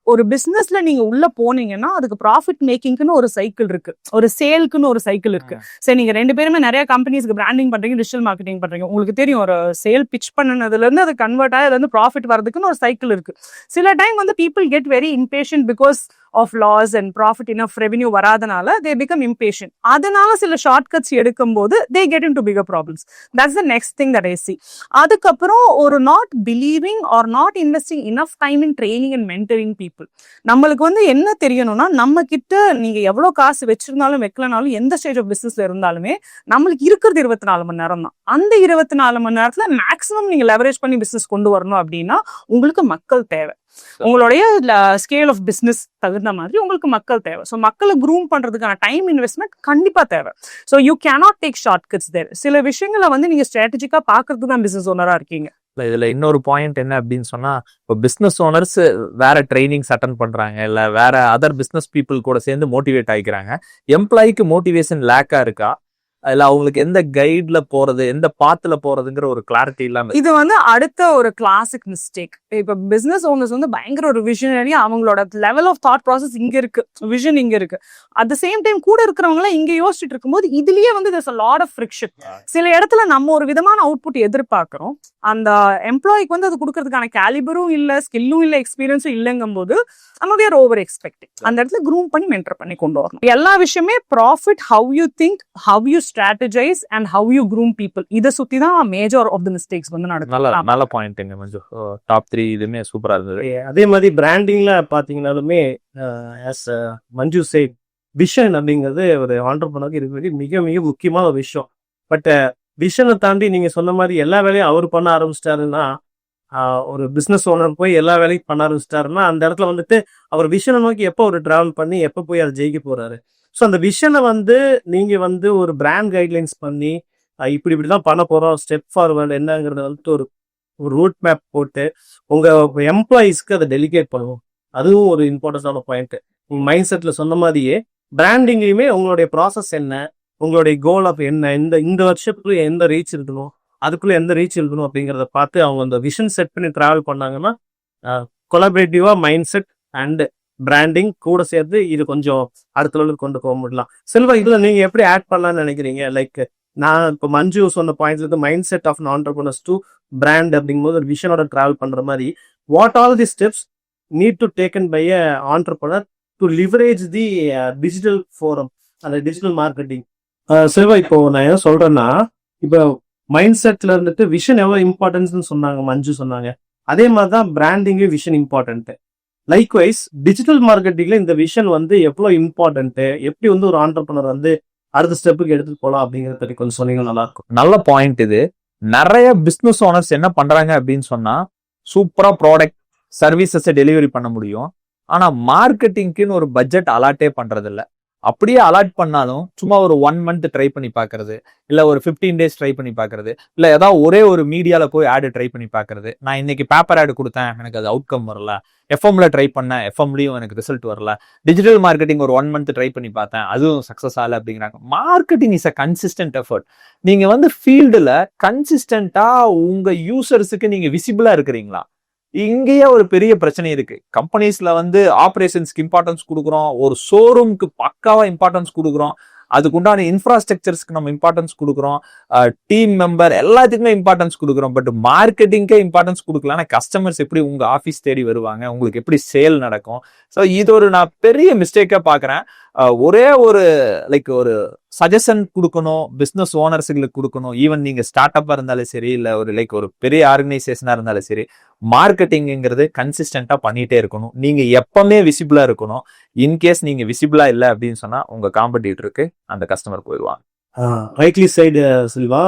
ஒரு பிசினஸ்ல நீங்க உள்ள போனீங்கன்னா அதுக்கு ப்ராஃபிட் மேக்கிங்னு ஒரு சைக்கிள் இருக்கு, ஒரு சேல்க்குன்னு ஒரு சைக்கிள் இருக்கு. சரி, நீங்க 2 பேருமே நிறைய கம்பெனிஸ்க்கு பிராண்டிங் பண்றீங்க, டிஜிட்டல் மார்க்கெட்டிங் பண்றீங்க. உங்களுக்கு தெரியும் ஒரு சேல் பிச் பண்ணனதுல இருந்து அது கன்வெர்ட் ஆகி அதுல இருந்து ப்ராஃபிட் வரதுக்குன்னு ஒரு சைக்கிள் இருக்கு. சில டைம் வந்து people get very impatient because of loss and profit enough revenue வராதனால தே பிகம் இம்பேஷன்ட். அதனால சில ஷார்ட் கட்ஸ் எடுக்கும் போது they get into bigger problems. That's the next thing that I see. அதுக்கப்புறம் ஒரு not believing or not investing enough time in training and mentoring people. நம்மளுக்கு வந்து என்ன தெரியணும்னா நம்ம கிட்ட நீங்க எவ்வளவு காசு வச்சிருந்தாலும் வைக்கலனாலும் எந்த ஸ்டேஜ் ஆஃப் பிசினஸ்ல இருந்தாலுமே நம்மளுக்கு இருக்கிறது 24 மணி நேரம் தான். அந்த 24 மணி நேரத்துல மேக்ஸிமம் நீங்க லெவரேஜ் பண்ணி பிசினஸ் கொண்டு வரணும் அப்படின்னா உங்களுக்கு மக்கள் தேவை. உங்களுடைய ஸ்கேல் ஆஃப் பிசினஸ் தகுந்த மாதிரி உங்களுக்கு மக்கள் தேவை. ஸோ மக்களை க்ரூம் பண்றதுக்கான டைம் இன்வெஸ்ட்மெண்ட் கண்டிப்பா தேவை. So you cannot take short cuts there. சில விஷயங்களை வந்து நீங்க ஸ்ட்ராட்டஜிக்கா பாக்குறதுக்கு தான் பிசினஸ் ஓனரா இருக்கீங்க. இதுல இன்னொரு பாயிண்ட் என்ன அப்படின்னு சொன்னா, இப்போ பிசினஸ் ஓனர்ஸ் வேற ட்ரைனிங்ஸ் அட்டன் பண்றாங்க, இல்ல வேற அதர் பிசினஸ் பீப்புள் கூட சேர்ந்து மோட்டிவேட் ஆகிக்கிறாங்க. எம்ப்ளாய்க்கு மோட்டிவேஷன் லேக்கா இருக்கா, இல்ல அவங்களுக்கு எந்த கைட்ல போறது, எந்த பாத்துல போறதுங்கிற ஒரு கிளாரிட்டி இல்லாம இது வந்து அடுத்த ஒரு கிளாசிக் மிஸ்டேக். இப்ப பிசினஸ் ஓனர்ஸ் வந்து பயங்கர ஒரு விஷனரி, அவங்களோட லெவல் ஆஃப் தாட் ப்ராசஸ் இங்க இருக்கு, விஷன் இங்க இருக்கு. அட் த சேம் டைம் கூட இருக்கிறவங்க எல்லாம் இங்க யோசிச்சுட்டு இருக்கும்போது இதுலயே வந்து there's a lot of friction. சில இடத்துல நம்ம ஒரு விதமான அவுட்புட் எதிர்பார்க்கிறோம், அந்த எம்ப்ளாய்க்கு வந்து அது கொடுக்கறதுக்கான கேலிபரும் இல்ல, ஸ்கில்லும் இல்ல, எக்ஸ்பீரியன்ஸும் இல்லைங்கும் போது நம்ம வேற ஓவர் எக்ஸ்பெக்டிங். அந்த இடத்துல க்ரூம் பண்ணி மென்டர் பண்ணி கொண்டு வரணும். எல்லா விஷயமே profit, how you think, how you strategize and how you groom people. இத சுத்தி தான் மேஜர் ஆஃப் தி மிஸ்டேக்ஸ் வந்து நடக்கும். நல்ல பாயிண்ட்ங்க மஞ்சு. டாப் 3 இதுமே சூப்பரா இருந்தது. அதே மாதிரி பிராண்டிங்ல பாத்தீங்கன்னாலுமே as மஞ்சு said, விஷன் அப்படிங்கிறது ஒரு ஆண்டர்பிரனருக்கு இருக்கிறது மிக மிக முக்கியமான ஒரு விஷயம். பட் விஷனை தாண்டி நீங்க சொன்ன மாதிரி எல்லா வேலையும் அவர் பண்ண ஆரம்பிச்சிட்டாருன்னா, ஒரு பிசினஸ் ஓனர் போய் எல்லா வேலையும் பண்ண ஆரம்பிச்சிட்டாருன்னா அந்த இடத்துல வந்துட்டு அவர் விஷனை நோக்கி எப்போ ஒரு டிராவல் பண்ணி எப்போ போய் அதை ஜெயிக்க போறாரு. ஸோ அந்த விஷனை வந்து நீங்க வந்து ஒரு பிராண்ட் கைட்லைன்ஸ் பண்ணி இப்படிதான் பண்ண போறோம், ஸ்டெப் ஃபார்வர்டு என்னங்கிறத வந்துட்டு ஒரு ரூட் மேப் போட்டு உங்க எம்ப்ளாயீஸ்க்கு அதை டெலிகேட் பண்ணுவோம். அதுவும் ஒரு இம்பார்ட்டன்டான பாயிண்ட். உங்க மைண்ட் செட்ல சொன்ன மாதிரியே பிராண்டிங்லயுமே உங்களுடைய ப்ராசஸ் என்ன, உங்களுடைய கோல் ஆஃப் என்ன, இந்த வருஷத்துக்குள்ள எந்த ரீச் இருக்கணும், அதுக்குள்ள எந்த ரீச் இருக்கணும் அப்படிங்கிறத பார்த்து அவங்க அந்த விஷன் செட் பண்ணி டிராவல் பண்ணாங்கன்னா கொலாபரேட்டிவா மைண்ட் செட் அண்ட் பிராண்டிங் கூட சேர்த்து இது கொஞ்சம் அடுத்த லெவலுக்கு கொண்டு போக முடியலாம். செல்வா, இதுல நீங்க எப்படி ஆட் பண்ணலாம்னு நினைக்கிறீங்க? லைக் நான் இப்போ மஞ்சு சொன்ன பாயிண்ட்ல இருந்து mind set of entrepreneurs to brand அப்படிங்கும்போது ஒரு விஷனோட டிராவல் பண்ற மாதிரி what all the steps need to taken by a entrepreneur to leverage the digital forum அந்த டிஜிட்டல் மார்க்கெட்டிங்? செல்வா, இப்போ நான் என்ன சொல்றேன்னா, இப்போ மைண்ட் செட்ல இருந்துட்டு விஷன் எவ்வளவு இம்பார்ட்டன்ஸ்னு சொன்னாங்க, மஞ்சு சொன்னாங்க. அதே மாதிரிதான் பிராண்டிங்கே விஷன் இம்பார்ட்டன்ட். லைக்வைஸ் டிஜிட்டல் மார்க்கெட்டிங்ல இந்த விஷன் வந்து எவ்வளவு இம்பார்ட்டன்ட், எப்படி வந்து ஒரு ஆண்டர்பிரனர் வந்து அடுத்த ஸ்டெப்புக்கு எடுத்துட்டு போலாம் அப்படிங்கறத பத்தி கொஞ்சம் சொன்னீங்க, நல்லா இருக்கும். நல்ல பாயிண்ட் இது. நிறைய பிசினஸ் ஓனர்ஸ் என்ன பண்றாங்க அப்படின்னு சொன்னா, சூப்பரா ப்ராடக்ட் சர்வீசஸ் டெலிவரி பண்ண முடியும். ஆனா மார்க்கெட்டிங்க்குன்னு ஒரு பட்ஜெட் அலாட்டே பண்றது இல்ல. அப்படியே அலாட் பண்ணாலும் சும்மா ஒரு 1 மந்த் ட்ரை பண்ணி பாக்குறது, இல்ல ஒரு 15 டேஸ் ட்ரை பண்ணி பாக்குறது, இல்ல ஏதாவது ஒரே ஒரு மீடியால போய் ஆடு ட்ரை பண்ணி பாக்குறது. நான் இன்னைக்கு பேப்பர் ஆடு கொடுத்தேன், எனக்கு அது அவுட்கம் வரல. எஃப்எம்ல ட்ரை பண்ணேன், எஃப்எம்லயும் எனக்கு ரிசல்ட் வரல. டிஜிட்டல் மார்க்கெட்டிங் ஒரு 1 மந்த் ட்ரை பண்ணி பார்த்தேன், அதுவும் சக்சஸ் ஆகல அப்படிங்கிறாங்க. Marketing is a consistent effort. நீங்க வந்து ஃபீல்டுல கன்சிஸ்டன்டா உங்க யூசர்ஸுக்கு நீங்க விசிபிளா இருக்கிறீங்களா? இங்கேயே ஒரு பெரிய பிரச்சனை இருக்கு. கம்பெனிஸ்ல வந்து ஆபரேஷன்ஸ்க்கு இம்பார்ட்டன்ஸ் கொடுக்குறோம், ஒரு ஷோரூம்க்கு பக்காவா இம்பார்ட்டன்ஸ் கொடுக்குறோம், அதுக்கு உண்டான இன்ஃப்ராஸ்ட்ரக்சர்ஸ்க்கு நம்ம இம்பார்ட்டன்ஸ் கொடுக்குறோம், டீம் மெம்பர் எல்லாத்துக்குமே இம்பார்ட்டன்ஸ் கொடுக்குறோம். பட் மார்க்கெட்டிங்கே இம்பார்ட்டன்ஸ் கொடுக்கலன்னா கஸ்டமர்ஸ் எப்படி உங்க ஆஃபீஸ் தேடி வருவாங்க, உங்களுக்கு எப்படி சேல் நடக்கும்? ஸோ இது ஒரு நான் பெரிய மிஸ்டேக்கா பாக்குறேன். ஒரே ஒரு ஒரு சஜஷன் கொடுக்கணும், பிசினஸ் ஓனர்ஸுங்களுக்கு கொடுக்கணும். ஈவன் நீங்க ஸ்டார்ட் அப்பா இருந்தாலும் சரி, இல்ல ஒரு பெரிய ஆர்கனைசேஷனா இருந்தாலும் சரி, மார்க்கெட்டிங்கிறது கன்சிஸ்டன்டா பண்ணிட்டே இருக்கணும். நீங்க எப்பவுமே விசிபிளா இருக்கணும். இன்கேஸ் நீங்க விசிபிளா இல்ல அப்படின்னு சொன்னா உங்க காம்படிட்டருக்கு அந்த கஸ்டமர் போயிடுவாங்க. ரைட்லி சைடு சில்வா,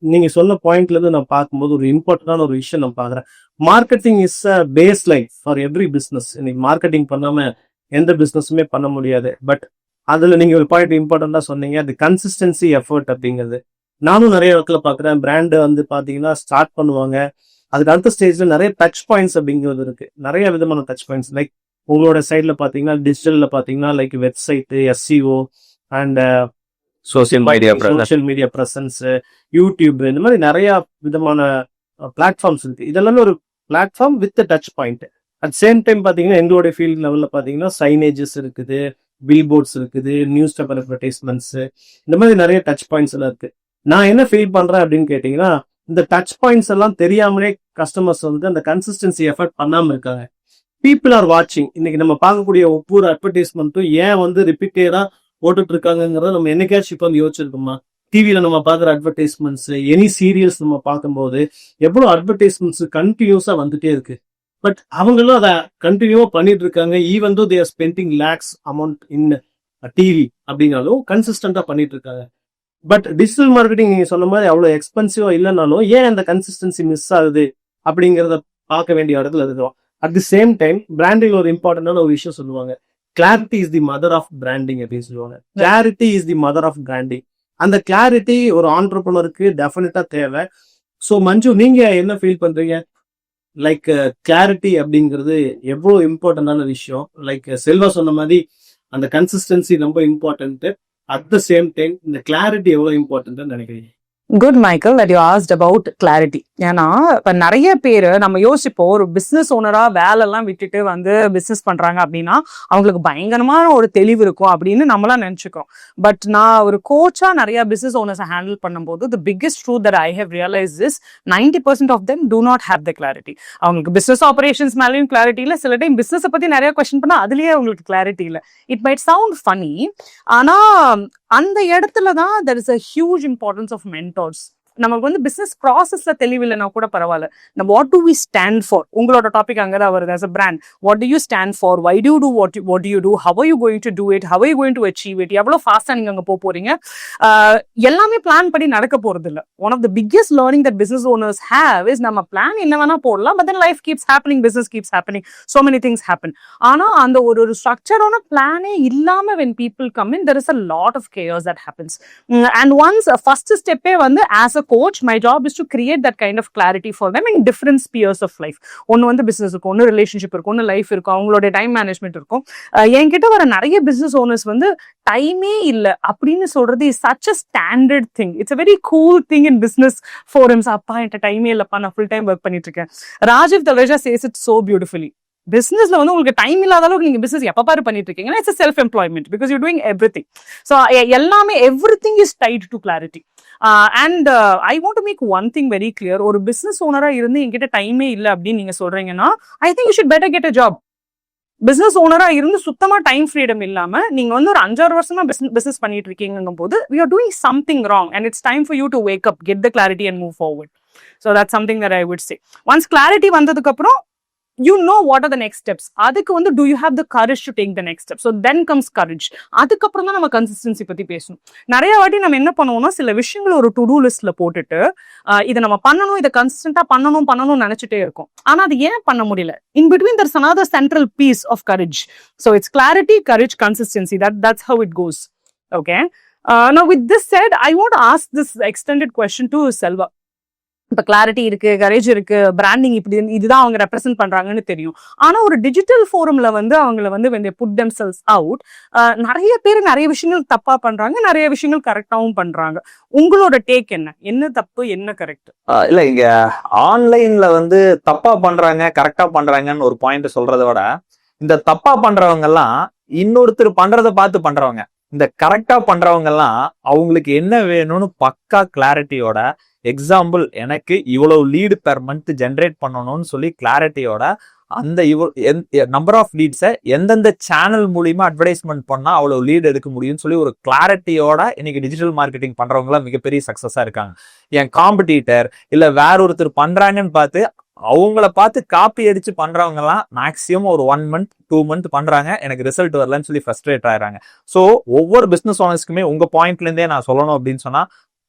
நீங்க சொன்ன பாயிண்ட்ல இருந்து நான் பார்க்கும்போது ஒரு இம்பார்ட்டன்டான ஒரு விஷயம் நான் பாக்குறேன். Marketing is a base line for every business. இன்னைக்கு மார்க்கெட்டிங் பண்ணாம எந்த பிசினஸுமே பண்ண முடியாது. பட் அதுல நீங்க ஒரு பாயிண்ட் இம்பார்ட்டண்டா சொன்னீங்க, அது கன்சிஸ்டன்சி எஃபர்ட் அப்படிங்கிறது. நானும் நிறைய இடத்துல பாக்குறேன். பிராண்ட் வந்து பாத்தீங்கன்னா ஸ்டார்ட் பண்ணுவாங்க, அதுக்கு அடுத்த ஸ்டேஜ்ல நிறைய டச் பாயிண்ட்ஸ் அப்படிங்கிறது இருக்கு. நிறைய விதமான டச் பாயிண்ட்ஸ். லைக் உங்களோட சைட்ல பாத்தீங்கன்னா டிஜிட்டல்ல பாத்தீங்கன்னா like website, SEO and social media presence, YouTube, இந்த மாதிரி நிறைய விதமான பிளாட்ஃபார்ம்ஸ் இருக்கு. இதெல்லாமே ஒரு platform with touch point. At same time பாத்தீங்கன்னா எங்களுடைய ஃபீல்ட் லெவல்ல பாத்தீங்கன்னா சைனேஜஸ் இருக்குது, பில் போர்ட்ஸ் இருக்குது, நியூஸ் பேப்பர் அட்வர்டைஸ்மெண்ட்ஸ், இந்த மாதிரி நிறைய டச் பாயிண்ட்ஸ் எல்லாம் இருக்கு. நான் என்ன ஃபீல் பண்றேன் அப்படின்னு கேட்டீங்கன்னா, இந்த டச் பாயிண்ட்ஸ் எல்லாம் தெரியாமலே கஸ்டமர்ஸ் வந்து அந்த கன்சிஸ்டன்சி எஃபர்ட் பண்ணாம இருக்காங்க. பீப்புள் ஆர் வாட்சிங். இன்னைக்கு நம்ம பார்க்கக்கூடிய ஒவ்வொரு அட்வர்டைஸ்மெண்ட்டும் ஏன் வந்து ரிப்பீட்டடா போட்டுட்டு இருக்காங்கிறத நம்ம என்னைக்காச்சும் இப்போ வந்து யோசிச்சிருக்கோமா? டிவியில நம்ம பார்க்குற அட்வர்டைஸ்மெண்ட்ஸ், எனி சீரியல்ஸ் நம்ம பார்க்கும்போது எவ்வளவு அட்வர்டைஸ்மெண்ட்ஸ் கண்டினியூஸா வந்துட்டே இருக்கு. பட் அவங்களும் அதை கண்டினியூவா பண்ணிட்டு இருக்காங்க. Even though they are spending lakhs amount in TV அப்படின்னாலும் கன்சிஸ்டன்டா பண்ணிட்டு இருக்காங்க. பட் டிஜிட்டல் மார்க்கெட்டிங் நீங்க சொன்ன மாதிரி அவ்வளவு எக்ஸ்பென்சிவா இல்லைனாலும் ஏன் அந்த கன்சிஸ்டன்சி மிஸ் ஆகுது அப்படிங்கிறத பார்க்க வேண்டிய இடத்துல இருக்கிறோம். At the same time branding ஒரு இம்பார்ட்டன்டான ஒரு விஷயம் சொல்லுவாங்க, clarity is the mother of branding அப்படின்னு சொல்லுவாங்க. Clarity is the mother of branding. அந்த கிளாரிட்டி ஒரு ஆண்டர்பிரனருக்கு டெஃபினட்டா தேவை. ஸோ மஞ்சு, நீங்க என்ன ஃபீல் பண்றீங்க? லைக் கிளாரிட்டி அப்படிங்கிறது எவ்வளவு இம்பார்ட்டன்டான விஷயம். லைக் செல்வா சொன்ன மாதிரி அந்த கன்சிஸ்டன்சி ரொம்ப important. At the same time இந்த கிளாரிட்டி எவ்வளவு இம்பார்ட்டன்ட் நினைக்கிறீங்க? Good Michael that you asked about clarity. ஏன்னா இப்ப நிறைய பேரு நம்ம யோசிப்போம், ஒரு பிசினஸ் ஓனரா வேலைலாம் விட்டுட்டு வந்து பிசினஸ் பண்றாங்க அப்படின்னா அவங்களுக்கு பயங்கரமான ஒரு தெளிவு இருக்கும் அப்படின்னு நம்மளாம் நினைச்சுக்கிறோம். பட் நான் ஒரு கோச்சா நிறைய பிசினஸ் ஓனர்ஸை ஹேண்டில் பண்ணும்போது the biggest truth that I have realized is 90% of them do not have the clarity. அவங்களுக்கு பிசினஸ் ஆபரேஷன்ஸ் மேலேயும் கிளாரிட்டி இல்லை, சில டைம் பிசினஸை பத்தி நிறைய கொஸ்டின் பண்ணா அதுலயே அவங்களுக்கு கிளாரிட்டி இல்லை. இட் மைட் சவுண்ட் ஃபனி, ஆனா அந்த இடத்துல தான் there is a huge importance of mentors. நமக்கு வந்து பிசினஸ் ப்ராசஸ்ல தெளிவில்லைன்னா கூட பரவாயில்ல, நம்ம what do we stand for, உங்களோட டாபிக் அங்கதான் வருது. as a brand, what do you stand for, why do you do what do you do, how are you going to do it, how are you going to achieve it, எவ்வளவு ஃபாஸ்டா நீங்க அங்க போறீங்க, எல்லாமே பிளான் பண்ணி நடக்க போறது இல்ல. One of the biggest learning that business owners have is நம்ம பிளான் என்ன வேணா போடலாம், but then life keeps happening, business keeps happening, so many things happen. ஆனா அந்த ஒரு ஸ்ட்ரக்சரான பிளானே இல்லாம when people come in, there is a lot of chaos that happens. And once first step வந்து as a coach, my job is to create that kind of clarity for them in different spheres of life. ஒன்னு வந்து பிசினஸ் இருக்கும், ஒன்னு ரிலேஷன்ஷிப் இருக்கும், ஒன்னு லைஃப் இருக்கும், அவங்களோட டைம் மேனேஜ்மெண்ட் இருக்கும். என்கிட்ட வர நிறைய பிசினஸ் ஓனர்ஸ் வந்து டைமே இல்லை அப்படின்னு சொல்றது is such a standard thing. It's a very cool thing in business forums. அப்பா என்கிட்ட டைமே இல்லப்பா, நான் ஃபுல் டைம் ஒர்க் பண்ணிட்டு இருக்கேன். Rajiv தலேஜா says it so beautifully. பிசினஸ்ல வந்து உங்களுக்கு டைம் இல்லாத அளவுக்கு நீங்க பிசினஸ் எப்ப பாரு பண்ணிட்டு இருக்கீங்கன்னா it's self employment, because you doing everything. So எல்லாமே everything is tied to clarity. And I want to make one thing very clear. ஒரு பிசினஸ் ஓனரா இருந்து என்கிட்ட டைமே இல்லை அப்படின்னு நீங்க சொல்றீங்கன்னா I think you should better get a job. Business ஓனரா இருந்து சுத்தமா டைம் ஃப்ரீடம் இல்லாம நீங்க வந்து ஒரு 5-6 வருஷமா பிசினஸ் பண்ணிட்டு இருக்கீங்கும் போது we are doing something wrong and it's time for you to wake up, get the clarity and move forward. So that's something that I would say. Once clarity வந்ததுக்கு அப்புறம் you know what are the next steps. அதுக்கு வந்து do you have the courage to take the next step? So then comes courage. அதுக்கப்புறம் தான் நம்ம கன்சிஸ்டன்சி பத்தி பேசணும். நிறைய வாட்டி நம்ம என்ன பண்ணுவோம்னா சில விஷயங்களை ஒரு டு டூ லிஸ்ட்ல போட்டுட்டு இதை நம்ம பண்ணணும், இதை கன்சிஸ்டன்டா பண்ணணும்னு நினைச்சிட்டே இருக்கோம். ஆனா அது ஏன் பண்ண முடியல? In between there's another central piece of courage. So it's clarity, courage, consistency. That's how it goes. Okay. Now with this said, I want to ask this extended question to Selva. இப்ப கிளாரிட்டி இருக்கு, கரேஜ் இருக்கு, பிராண்டிங் இப்படி இதுதான் அவங்க ரெப்ரசென்ட் பண்றாங்கன்னு தெரியும். ஆனா ஒரு டிஜிட்டல் ஃபோரம்ல வந்து அவங்கள வந்து when they put themselves out, நிறைய பேர் நிறைய விஷயங்கள் தப்பா பண்றாங்க, நிறைய விஷயங்கள் கரெக்டாவும் பண்றாங்க. உங்களோட டேக் என்ன தப்பு என்ன கரெக்ட்? இல்ல, இங்க ஆன்லைன்ல வந்து தப்பா பண்றாங்க கரெக்டா பண்றாங்கன்னு ஒரு பாயிண்ட் சொல்றதை விட, இந்த தப்பா பண்றவங்க எல்லாம் இன்னொருத்தர் பண்றதை பார்த்து பண்றவங்க. இந்த கரெக்டா பண்றவங்க எல்லாம் அவங்களுக்கு என்ன வேணும்னு பக்கா கிளாரிட்டியோட, எக்ஸாம்பிள் எனக்கு இவ்வளவு லீடு பெர் மந்த் ஜென்ரேட் பண்ணணும்னு சொல்லி கிளாரிட்டியோட அந்த நம்பர் ஆஃப் லீட்ஸை எந்தெந்த சேனல் மூலியமா அட்வர்டைஸ்மெண்ட் பண்ணா அவ்வளவு லீட் எடுக்க முடியும்னு சொல்லி ஒரு கிளாரிட்டியோட இன்னைக்கு டிஜிட்டல் மார்க்கெட்டிங் பண்றவங்களாம் மிகப்பெரிய சக்சஸா இருக்காங்க. என் காம்படிட்டர் இல்ல வேற ஒருத்தர் பண்றாங்கன்னு பார்த்து அவங்கள பார்த்து காப்பி அடிச்சு பண்றவங்க எல்லாம் மேக்சிமம் ஒரு 1 month 2 month பண்றாங்க, எனக்கு ரிசல்ட் வரலன்னு சொல்லி ஃப்ரஸ்ட்ரேட் ஆயிடுறாங்க. ஸோ ஒவ்வொரு பிசினஸ் ஓனர்ஸ்க்குமே உங்க பாயிண்ட்ல இருந்தே நான் சொல்லணும் அப்படின்னு சொன்னா,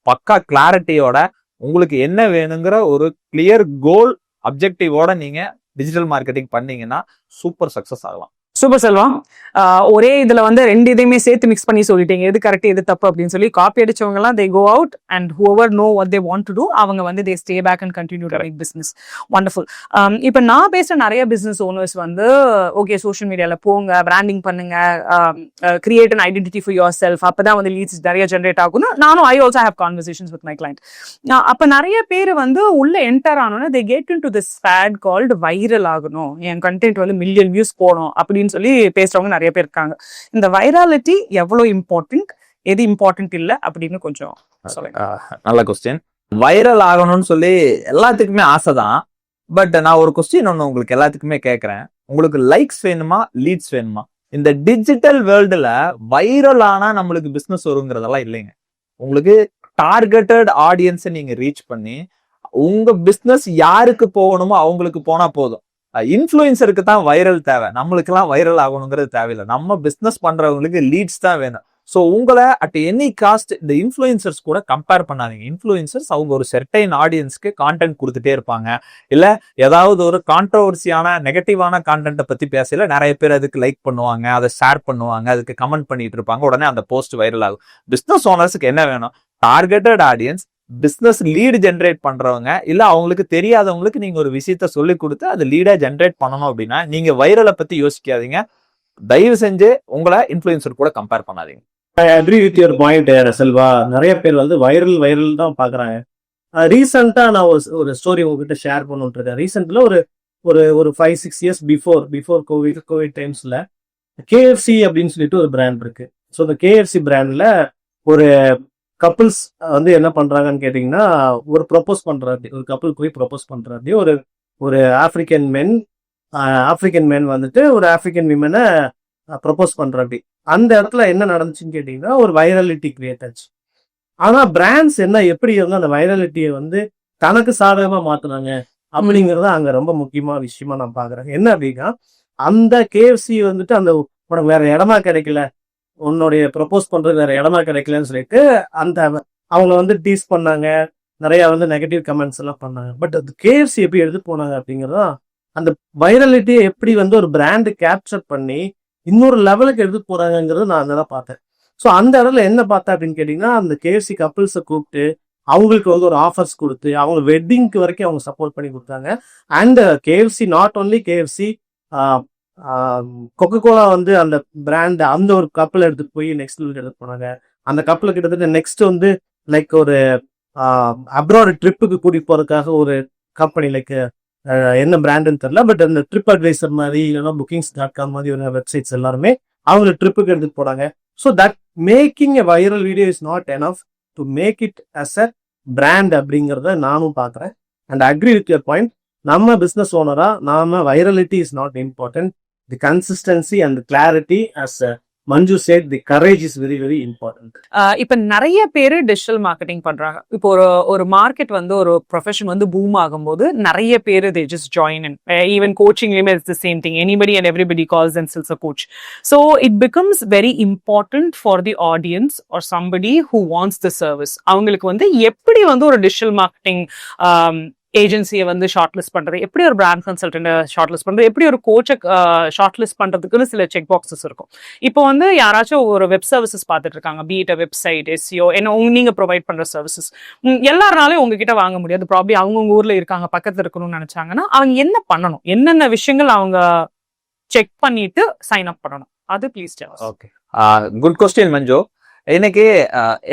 பக்கா கிளாரிட்டியோட உங்களுக்கு என்ன வேணுங்கிற ஒரு கிளியர் கோல் அப்ஜெக்டிவோட நீங்க டிஜிட்டல் மார்க்கெட்டிங் பண்ணீங்கன்னா சூப்பர் சக்சஸ் ஆகலாம். சூப்பர் செல்வா. ஒரே இதுல வந்து ரெண்டு இதையுமே சேர்த்து மிக்ஸ் பண்ணி சொல்லிட்டீங்க, எது கரெக்ட் எது தப்பு அப்படின்னு சொல்லி. காப்பி அடிச்சவங்க எல்லாம் they go out and whoever know what they want to do, அவங்க வந்து they stay back and continue to make business. Wonderful. இப்ப நான் பேசுற நிறைய பிசினஸ் ஓனர்ஸ் வந்து ஓகே சோஷியல் மீடியால போங்க, பிராண்டிங் பண்ணுங்க, create an identity for yourself, அப்பதான் வந்து லீட்ஸ் நிறைய ஜென்ரேட் ஆகும். நானும் I also have conversations with my client. அப்ப நிறைய பேர் வந்து உள்ள என்டர் ஆனோன்னா they get into this fad called viral ஆகணும், என் கண்டென்ட் வந்து மில்லியன் வியூஸ் போகணும் அப்படின்னு சொல்லி பேசுறவங்க நிறைய பேர் இருக்காங்க. இந்த வைராலிட்டி எவ்வளவு இம்பார்ட்டன்ட், எது இம்பார்ட்டன்ட் இல்ல அப்படின்னு கொஞ்சம் சொல்லுங்க. நல்ல கொஸ்டின். வைரல் ஆகணும்னு சொல்லி எல்லாத்துக்குமே ஆசைதான். பட் நான் ஒரு கொஸ்டின் ஒண்ணு உங்களுக்கு எல்லாத்துக்குமே கேட்கறேன். உங்களுக்கு லைக்ஸ் வேணுமா, லீட்ஸ் வேணுமா? இந்த டிஜிட்டல் வேர்ல்டுல வைரல் ஆனா நம்மளுக்கு பிசினஸ் வருங்கிறதெல்லாம் இல்லைங்க. உங்களுக்கு டார்கெட்டட் ஆடியன்ஸை நீங்க ரீச் பண்ணி உங்க பிசினஸ் யாருக்கு போகணுமோ அவங்களுக்கு போனா போதும். இன்ஃப்ளூயன்சருக்கு தான் வைரல் தேவை, நம்மளுக்கு எல்லாம் வைரல் ஆகணுங்கிறது தேவையில்லை. நம்ம பிசினஸ் பண்றவங்களுக்கு லீட்ஸ் தான் வேணும். ஸோ உங்களை அட் எனி காஸ்ட் இந்த இன்ஃப்ளூயன்சர்ஸ் கூட கம்பேர் பண்ணாதீங்க. இன்ஃப்ளூயன்சர்ஸ் அவங்க ஒரு செர்டைன் ஆடியன்ஸ்க்கு கான்டென்ட் கொடுத்துட்டே இருப்பாங்க. இல்ல ஏதாவது ஒரு கான்ட்ரவர்சியான நெகட்டிவான கான்டென்ட்டை பத்தி பேசல நிறைய பேர் அதுக்கு லைக் பண்ணுவாங்க, அதை ஷேர் பண்ணுவாங்க, அதுக்கு கமெண்ட் பண்ணிட்டு இருப்பாங்க, உடனே அந்த போஸ்ட் வைரல் ஆகும். பிசினஸ் ஓனர்ஸுக்கு என்ன வேணும்? Targeted audience, business lead generate பண்றவங்க, இல்ல அவங்களுக்கு தெரியாதவங்களுக்கு நீங்க ஒரு விஷயத்த சொல்லி கொடுத்து அது லீடா ஜென்ரேட் பண்ணணும் அப்படின்னா நீங்க வைரலை பத்தி யோசிக்காதீங்க. தயவு செஞ்சு உங்களை இன்ஃப்ளூயன்சர் கூட கம்பேர் பண்ணாதீங்க. I agree with your point, Selva. நிறைய பேர் வந்து வைரல் தான் பாக்குறாங்க. ரீசெண்டா நான் ஒரு ஸ்டோரி உங்ககிட்ட ஷேர் பண்ணிட்டு இருக்கேன். ரீசெண்ட்ல ஒரு 5-6 years பிஃபோர் கோவிட் டைம்ஸ்ல KFC அப்படின்னு சொல்லிட்டு ஒரு பிராண்ட் இருக்கு. ஸோ இந்த KFC பிராண்ட்ல ஒரு கப்புள்ஸ் வந்து என்ன பண்றாங்கன்னு கேட்டீங்கன்னா, ஒரு கப்புள் போய் ப்ரொபோஸ் பண்றாரு. ஒரு ஆப்பிரிக்கன் மென் வந்துட்டு ஒரு ஆப்பிரிக்கன் விமனை ப்ரொபோஸ் பண்றாரு. அந்த இடத்துல என்ன நடந்துச்சுன்னு கேட்டீங்கன்னா, ஒரு வைரலிட்டி கிரியேட் ஆச்சு. ஆனா பிராண்ட்ஸ் எப்படி இருந்தா அந்த வைரலிட்டியை வந்து தனக்கு சாதகமா மாத்துனாங்க அப்படிங்கறத அங்க ரொம்ப முக்கியமான விஷயமா நான் பாக்குறேன். என்ன அப்படின்னா, அந்த KFC வந்துட்டு அந்த உனக்கு வேற இடமா கிடைக்கல, உன்னுடைய ப்ரொபோஸ் பண்றது வேற இடமா கிடைக்கலன்னு சொல்லிட்டு அந்த அவங்க வந்து டீஸ் பண்ணாங்க, நிறைய வந்து நெகட்டிவ் கமெண்ட்ஸ் எல்லாம் பண்ணாங்க. பட் அது KFC எப்படி எடுத்து போனாங்க அப்படிங்கறதா, அந்த வைரலிட்டியை எப்படி வந்து ஒரு பிராண்ட் கேப்சர் பண்ணி இன்னொரு லெவலுக்கு எடுத்து போறாங்கிறது நான் அங்கதான் பார்த்தேன். ஸோ அந்த இடத்துல என்ன பார்த்தேன் அப்படின்னு கேட்டீங்கன்னா, அந்த KFC கப்புள்ஸை கூப்பிட்டு அவங்களுக்கு வந்து ஒரு ஆஃபர்ஸ் கொடுத்து அவங்க வெட்டிங்க்கு வரைக்கும் அவங்க சப்போர்ட் பண்ணி கொடுத்தாங்க. And KFC not only KFC, Coca Cola வந்து அந்த பிராண்ட் அந்த ஒரு கப்பல் எடுத்துட்டு போய் நெக்ஸ்ட் லெவலுக்கு எடுத்து போனாங்க. அந்த கப்பலை கிட்டத்தட்ட நெக்ஸ்ட் வந்து லைக் ஒரு அப்ராட் ட்ரிப்புக்கு கூட்டிட்டு போறதுக்காக ஒரு கம்பெனி லைக் என்ன பிராண்டுன்னு தெரியல, பட் அந்த ட்ரிப் அட்வைசர் மாதிரி இல்லைன்னா bookings.com மாதிரி ஒரு வெப்சைட்ஸ் எல்லாருமே அவங்க ட்ரிப்புக்கு எடுத்துட்டு போனாங்க. So that making a viral video is not enough to make it as a brand அப்படிங்கிறத நானும் பார்க்குறேன். And agree with your point. நம்ம பிஸ்னஸ் ஓனரா நாம virality is not important, the consistency and clarity as Manju said the courage is very, very important. இப்ப நிறைய பேரு டிஜிட்டல் மார்க்கெட்டிங் பண்றாங்க. இப்போ ஒரு மார்க்கெட் வந்து ஒரு ப்ரொஃபஷன் வந்து பூம் ஆகும்போது நிறைய பேரு they just join in. Even coaching it's the same thing. Anybody and everybody calls themselves a coach. So it becomes very important for the audience or somebody who wants the service. அவங்களுக்கு வந்து எப்படி வந்து ஒரு டிஜிட்டல் மார்க்கெட்டிங் ஏஜென்சியை வந்து ஷார்ட் லிஸ்ட் பண்றது, எப்படி ஒரு பிராண்ட் கன்சல்டன்ட் ஷார்ட் லிஸ்ட் பண்றது, எப்படி ஒரு கோச்சை ஷார்ட் லிஸ்ட் பண்றதுக்குன்னு சில செக் பாக்ஸஸ் இருக்கும். இப்போ வந்து யாராச்சும் ஒரு வெப் சர்வீசஸ் பார்த்துட்டு இருக்காங்க, பீட் வெப்சைட், எஸ்இஓ, என்ன நீங்க ப்ரொவைட் பண்ற சர்வீசஸ் எல்லாருனாலும் உங்ககிட்ட வாங்க முடியாது. ப்ராப்ளி அவங்கவுங்க ஊர்ல இருக்காங்க, பக்கத்துல இருக்கணும்னு நினைச்சாங்கன்னா அவங்க என்ன பண்ணணும், என்னென்ன விஷயங்கள் அவங்க செக் பண்ணிட்டு சைன் அப் பண்ணணும், அது please tell us. Okay, good question Manju. இன்னைக்கு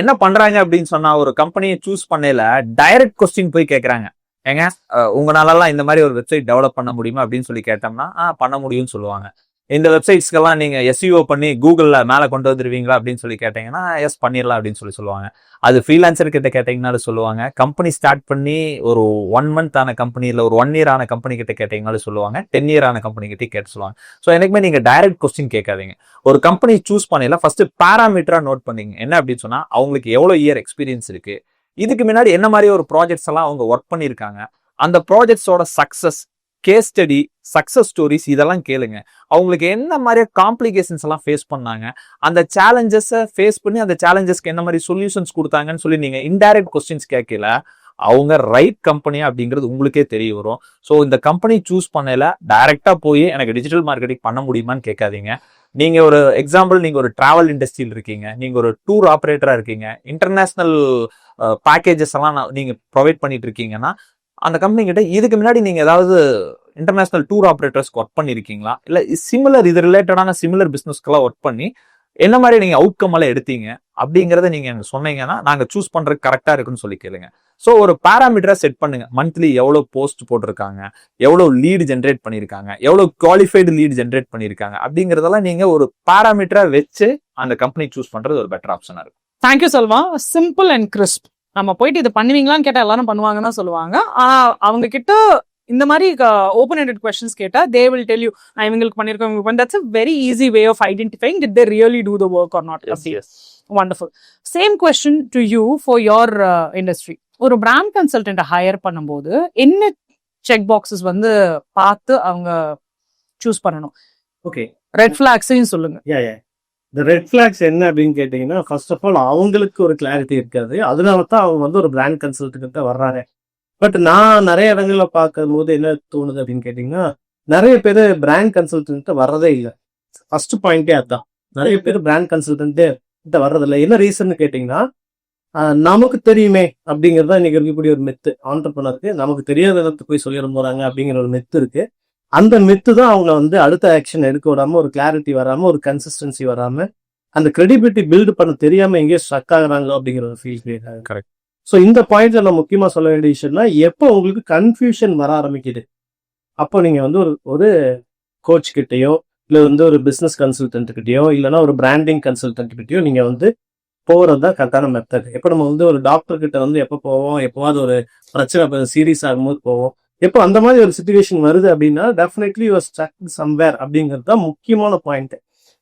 என்ன பண்றாங்க அப்படின்னு சொன்னா, ஒரு கம்பெனியை சூஸ் பண்ணல டைரக்ட் கொஸ்டின் போய் கேட்கறாங்க. ஏங்க உங்களாலலாம் இந்த மாதிரி ஒரு வெப்சைட் டெவலப் பண்ண முடியுமா அப்படின்னு சொல்லி கேட்டோம்னா பண்ண முடியும்னு சொல்லுவாங்க. இந்த வெப்சைட்ஸ்க்கெல்லாம் நீங்க எஸ்இஓ பண்ணி கூகுள்ல மேல கொண்டு வந்துருவீங்களா அப்படின்னு சொல்லி கேட்டீங்கன்னா எஸ் பண்ணிடலாம் அப்படின்னு சொல்லுவாங்க. அது ஃப்ரீலான்சர் கிட்ட கேட்டீங்கன்னாலும் சொல்லுவாங்க. கம்பெனி ஸ்டார்ட் பண்ணி ஒரு 1 month ஆன கம்பெனி, இல்ல ஒரு 1 year ஆன கம்பெனி கிட்ட கேட்டீங்கன்னாலும் சொல்லுவாங்க. 10 year ஆன கம்பெனி கிட்ட கேட்டு சொல்லுவாங்க. ஸோ எனக்குமே நீங்க டைரக்ட் கொஸ்டின் கேட்காதீங்க. ஒரு கம்பெனி சூஸ் பண்ணல ஃபர்ஸ்ட் பேராமீட்டரா நோட் பண்ணீங்க. என்ன அப்படின்னு சொன்னா, அவங்களுக்கு எவ்வளவு இயர் எக்ஸ்பீரியன்ஸ் இருக்கு, இதுக்கு முன்னாடி என்ன மாதிரி ஒரு ப்ராஜெக்ட்ஸ் எல்லாம் அவங்க ஒர்க் பண்ணியிருக்காங்க, அந்த ப்ராஜெக்ட்ஸோட success, case study, success stories இதெல்லாம் கேளுங்க. அவங்களுக்கு என்ன மாதிரி காம்ப்ளிகேஷன்ஸ் எல்லாம் ஃபேஸ் பண்ணாங்க, அந்த சேலஞ்சஸை ஃபேஸ் பண்ணி அந்த சேலஞ்சஸ்க்கு என்ன மாதிரி சொல்யூஷன்ஸ் கொடுத்தாங்கன்னு சொல்லி நீங்க இன்டைரக்ட் கொஸ்டின்ஸ் கேட்கல, அவங்க ரைட் கம்பெனியா அப்படிங்கிறது உங்களுக்கே தெரிய வரும். ஸோ இந்த கம்பெனி சூஸ் பண்ணல டைரக்டா போய் எனக்கு டிஜிட்டல் மார்க்கெட்டிங் பண்ண முடியுமான்னு கேட்காதீங்க. நீங்க ஒரு எக்ஸாம்பிள், நீங்க ஒரு டிராவல் இண்டஸ்ட்ரியில் இருக்கீங்க, நீங்க ஒரு டூர் ஆப்ரேட்டரா இருக்கீங்க, இன்டர்நேஷனல் பேக்கேஜஸ் எல்லாம் நீங்க ப்ரொவைட் பண்ணிட்டு இருக்கீங்கன்னா, அந்த கம்பெனி கிட்ட இதுக்கு முன்னாடி நீங்க ஏதாவது இன்டர்நேஷனல் டூர் ஆப்ரேட்டர்ஸ்க்கு ஒர்க் பண்ணிருக்கீங்களா, இல்ல சிமிலர் இது ரிலேட்டடான சிமிலர் பிசினஸ்க்கெல்லாம் ஒர்க் பண்ணி என்ன மாதிரி நீங்க அவுட்கம் எல்லாம் எடுத்தீங்க அப்படிங்கறத நீங்க எனக்கு சொன்னீங்கன்னா நாங்க சூஸ் பண்றது கரெக்டா இருக்குன்னு சொல்லி கேளுங்க. ஸோ ஒரு பேராமீட்டரா செட் பண்ணுங்க. மந்த்லி எவ்வளவு போஸ்ட் போட்டிருக்காங்க, எவ்வளவு லீடு ஜென்ரேட் பண்ணிருக்காங்க, எவ்வளவு குவாலிஃபைடு லீடு ஜென்ரேட் பண்ணிருக்காங்க அப்படிங்கறதெல்லாம் நீங்க ஒரு பேராமீட்டரா வச்சு அந்த கம்பெனி சூஸ் பண்றது ஒரு பெட்டர் ஆப்ஷனா இருக்கும். Thank you Selva. Simple and crisp. நம்ம போயிட்டு இது பண்ணுவீங்களான்னு கேட்டா எல்லாரும் பண்ணுவாங்கன்னு தான் சொல்லுவாங்க. ஆனா அவங்க கிட்ட இந்த மாதிரி ஓப்பன் எண்டட் கொஸ்டின்ஸ் கேட்டா they will tell you நான் இவங்களுக்கு பண்ணிருக்கேன். That's a very easy way of identifying did they really do the work or not. Yes. Wonderful. Same question to you for your industry. ஒரு பிராண்ட் கன்சல்டன்ட் ஹையர் பண்ணும்போது என்ன செக் பாக்ஸஸ் வந்து பார்த்து அவங்க சூஸ் பண்ணணும்? ஓகே, ரெட் ஃபிளாக்ஸையும் சொல்லுங்க. இந்த ரெட் ஃபிளாக்ஸ் என்ன அப்படின்னு கேட்டீங்கன்னா, ஃபர்ஸ்ட் ஆஃப் ஆல் அவங்களுக்கு ஒரு கிளாரிட்டி இருக்காது. அதனால தான் அவங்க வந்து ஒரு பிராண்ட் கன்சல்டன்ட் வர்றாங்க. பட் நான் நிறைய இடங்கள்ல பார்க்கும் போது என்ன தோணுது அப்படின்னு கேட்டீங்கன்னா, நிறைய பேர் பிராண்ட் கன்சல்டன்ட் வர்றதே இல்லை. ஃபர்ஸ்ட் பாயிண்டே அதுதான். நிறைய பேர் பிராண்ட் கன்சல்டன்ட் வர்றதில்லை. என்ன ரீசன் கேட்டீங்கன்னா, நமக்கு தெரியுமே அப்படிங்கறத இன்னைக்கு இருக்கக்கூடிய ஒரு மெத்து. ஆண்டர்பிரனருக்கு நமக்கு தெரியாத இடத்துக்கு போய் சொல்லிட போறாங்க அப்படிங்கிற ஒரு மெத்து இருக்கு. அந்த மெத்து தான் அவங்க வந்து அடுத்த ஆக்ஷன் எடுக்க விடாம, ஒரு கிளாரிட்டி வராம, ஒரு கன்சிஸ்டன்சி வராம, அந்த கிரெடிபிலிட்டி பில்டு பண்ண தெரியாம எங்கேயோ ஸ்ட்ரக் ஆகுறாங்க அப்படிங்கிற ஒரு ஃபீல் கிரியேட் ஆகுது. கரெக்ட். ஸோ இந்த பாயிண்ட்ல நான் முக்கியமா சொல்ல வேண்டிய விஷயம்னா, எப்போ உங்களுக்கு கன்ஃபியூஷன் வர ஆரம்பிக்குது, அப்போ நீங்க வந்து ஒரு கோச் கிட்டயோ, இல்லை வந்து ஒரு பிசினஸ் கன்சல்டன்ட் கிட்டயோ, இல்லைன்னா ஒரு பிராண்டிங் கன்சல்டன்ட் கிட்டயோ நீங்க வந்து போறதுதான் கரெக்டான மெத்தட். எப்போ நம்ம வந்து ஒரு டாக்டர் கிட்ட வந்து எப்போ போவோம், எப்போவாது ஒரு பிரச்சனை சீரியஸ் ஆகும்போது போவோம். எப்போ அந்த மாதிரி ஒரு சிச்சுவேஷன் வருது அப்படின்னா definitely you are stuck somewhere அப்படிங்கிறது தான் முக்கியமான பாயிண்ட்.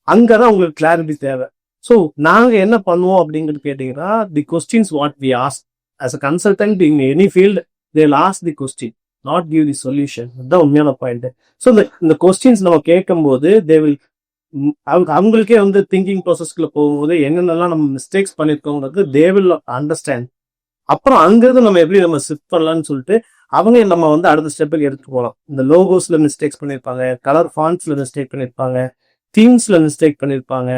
அங்கதான் உங்களுக்கு கிளாரிட்டி தேவை. ஸோ நாங்க என்ன பண்ணுவோம் அப்படிங்கிறது கேட்டீங்கன்னா, the questions what we ask as a consultant in any field, they'll ask the question, not give the solution. அதுதான் உண்மையான பாயிண்ட். ஸோ இந்த கொஸ்டின்ஸ் நம்ம கேட்கும் போது அவங்களுக்கே வந்து திங்கிங் ப்ராசஸ்க்குள்ள போகும்போது என்னென்னலாம் நம்ம மிஸ்டேக்ஸ் பண்ணிருக்கோங்கிறது they will understand. அப்புறம் அங்கிருந்து நம்ம எப்படி நம்ம ஷிஃப்ட் பண்ணலாம்னு சொல்லிட்டு அவங்க நம்ம வந்து அடுத்த ஸ்டெப்புக்கு எடுத்துட்டு போகலாம். இந்த லோகோஸ்ல மிஸ்டேக்ஸ் பண்ணிருப்பாங்க, கலர் ஃபாண்ட்ஸ்ல மிஸ்டேக் பண்ணிருப்பாங்க, தீம்ஸ்ல மிஸ்டேக் பண்ணிருப்பாங்க,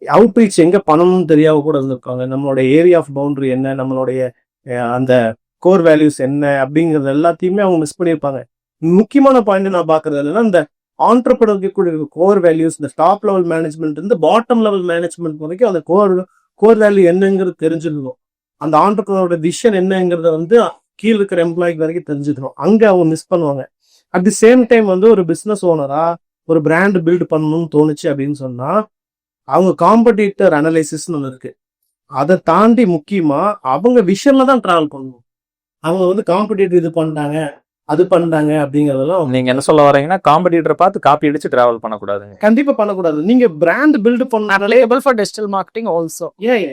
அவுட்ரீச் எங்க பண்ணணும்னு தெரியாம கூட இருந்திருக்காங்க, நம்மளோட ஏரியா ஆஃப் பவுண்டரி என்ன, நம்மளுடைய அந்த கோர் வேல்யூஸ் என்ன அப்படிங்கிறது எல்லாத்தையுமே அவங்க மிஸ் பண்ணியிருப்பாங்க. முக்கியமான பாயிண்ட் நான் பாக்குறது என்னன்னா, இந்த ஆண்டர்பிரனர் கூட இருக்க கோர் வேல்யூஸ், இந்த டாப் லெவல் மேனேஜ்மெண்ட் இருந்து பாட்டம் லெவல் மேனேஜ்மெண்ட் வரைக்கும் அந்த கோர் வேல்யூ என்னங்கிறது தெரிஞ்சிருக்கும். அந்த ஆண்டர்பிரனரோட விஷன் என்னங்கிறத வந்து கீழே இருக்கிற எம்ப்ளாய்க்கு வரைக்கும் தெரிஞ்சுக்கணும். அங்க அவங்க மிஸ் பண்ணுவாங்க. அட் தி சேம் டைம் வந்து ஒரு பிசினஸ் ஓனரா ஒரு பிராண்ட் பில்ட் பண்ணணும்னு தோணுச்சு அப்படின்னு சொன்னா, அவங்க காம்படிட்டர் அனலைசிஸ்ன்னு ஒன்று இருக்கு. அதை தாண்டி முக்கியமா அவங்க விஷன்ல தான் டிராவல் பண்ணணும். அவங்க வந்து காம்படிட்டர் இது பண்ணிட்டாங்க, அது பண்றாங்க அப்படிங்கறதெல்லாம் நீங்க என்ன சொல்ல வரீங்கன்னா காம்படிட்டரை பார்த்து காப்பி அடிச்சு டிராவல் பண்ணக்கூடாதுங்க. கண்டிப்பா பண்ணக்கூடாது. நீங்க பிராண்ட் பில்ட் பண்ணாலே applicable for digital marketing also. ஏன்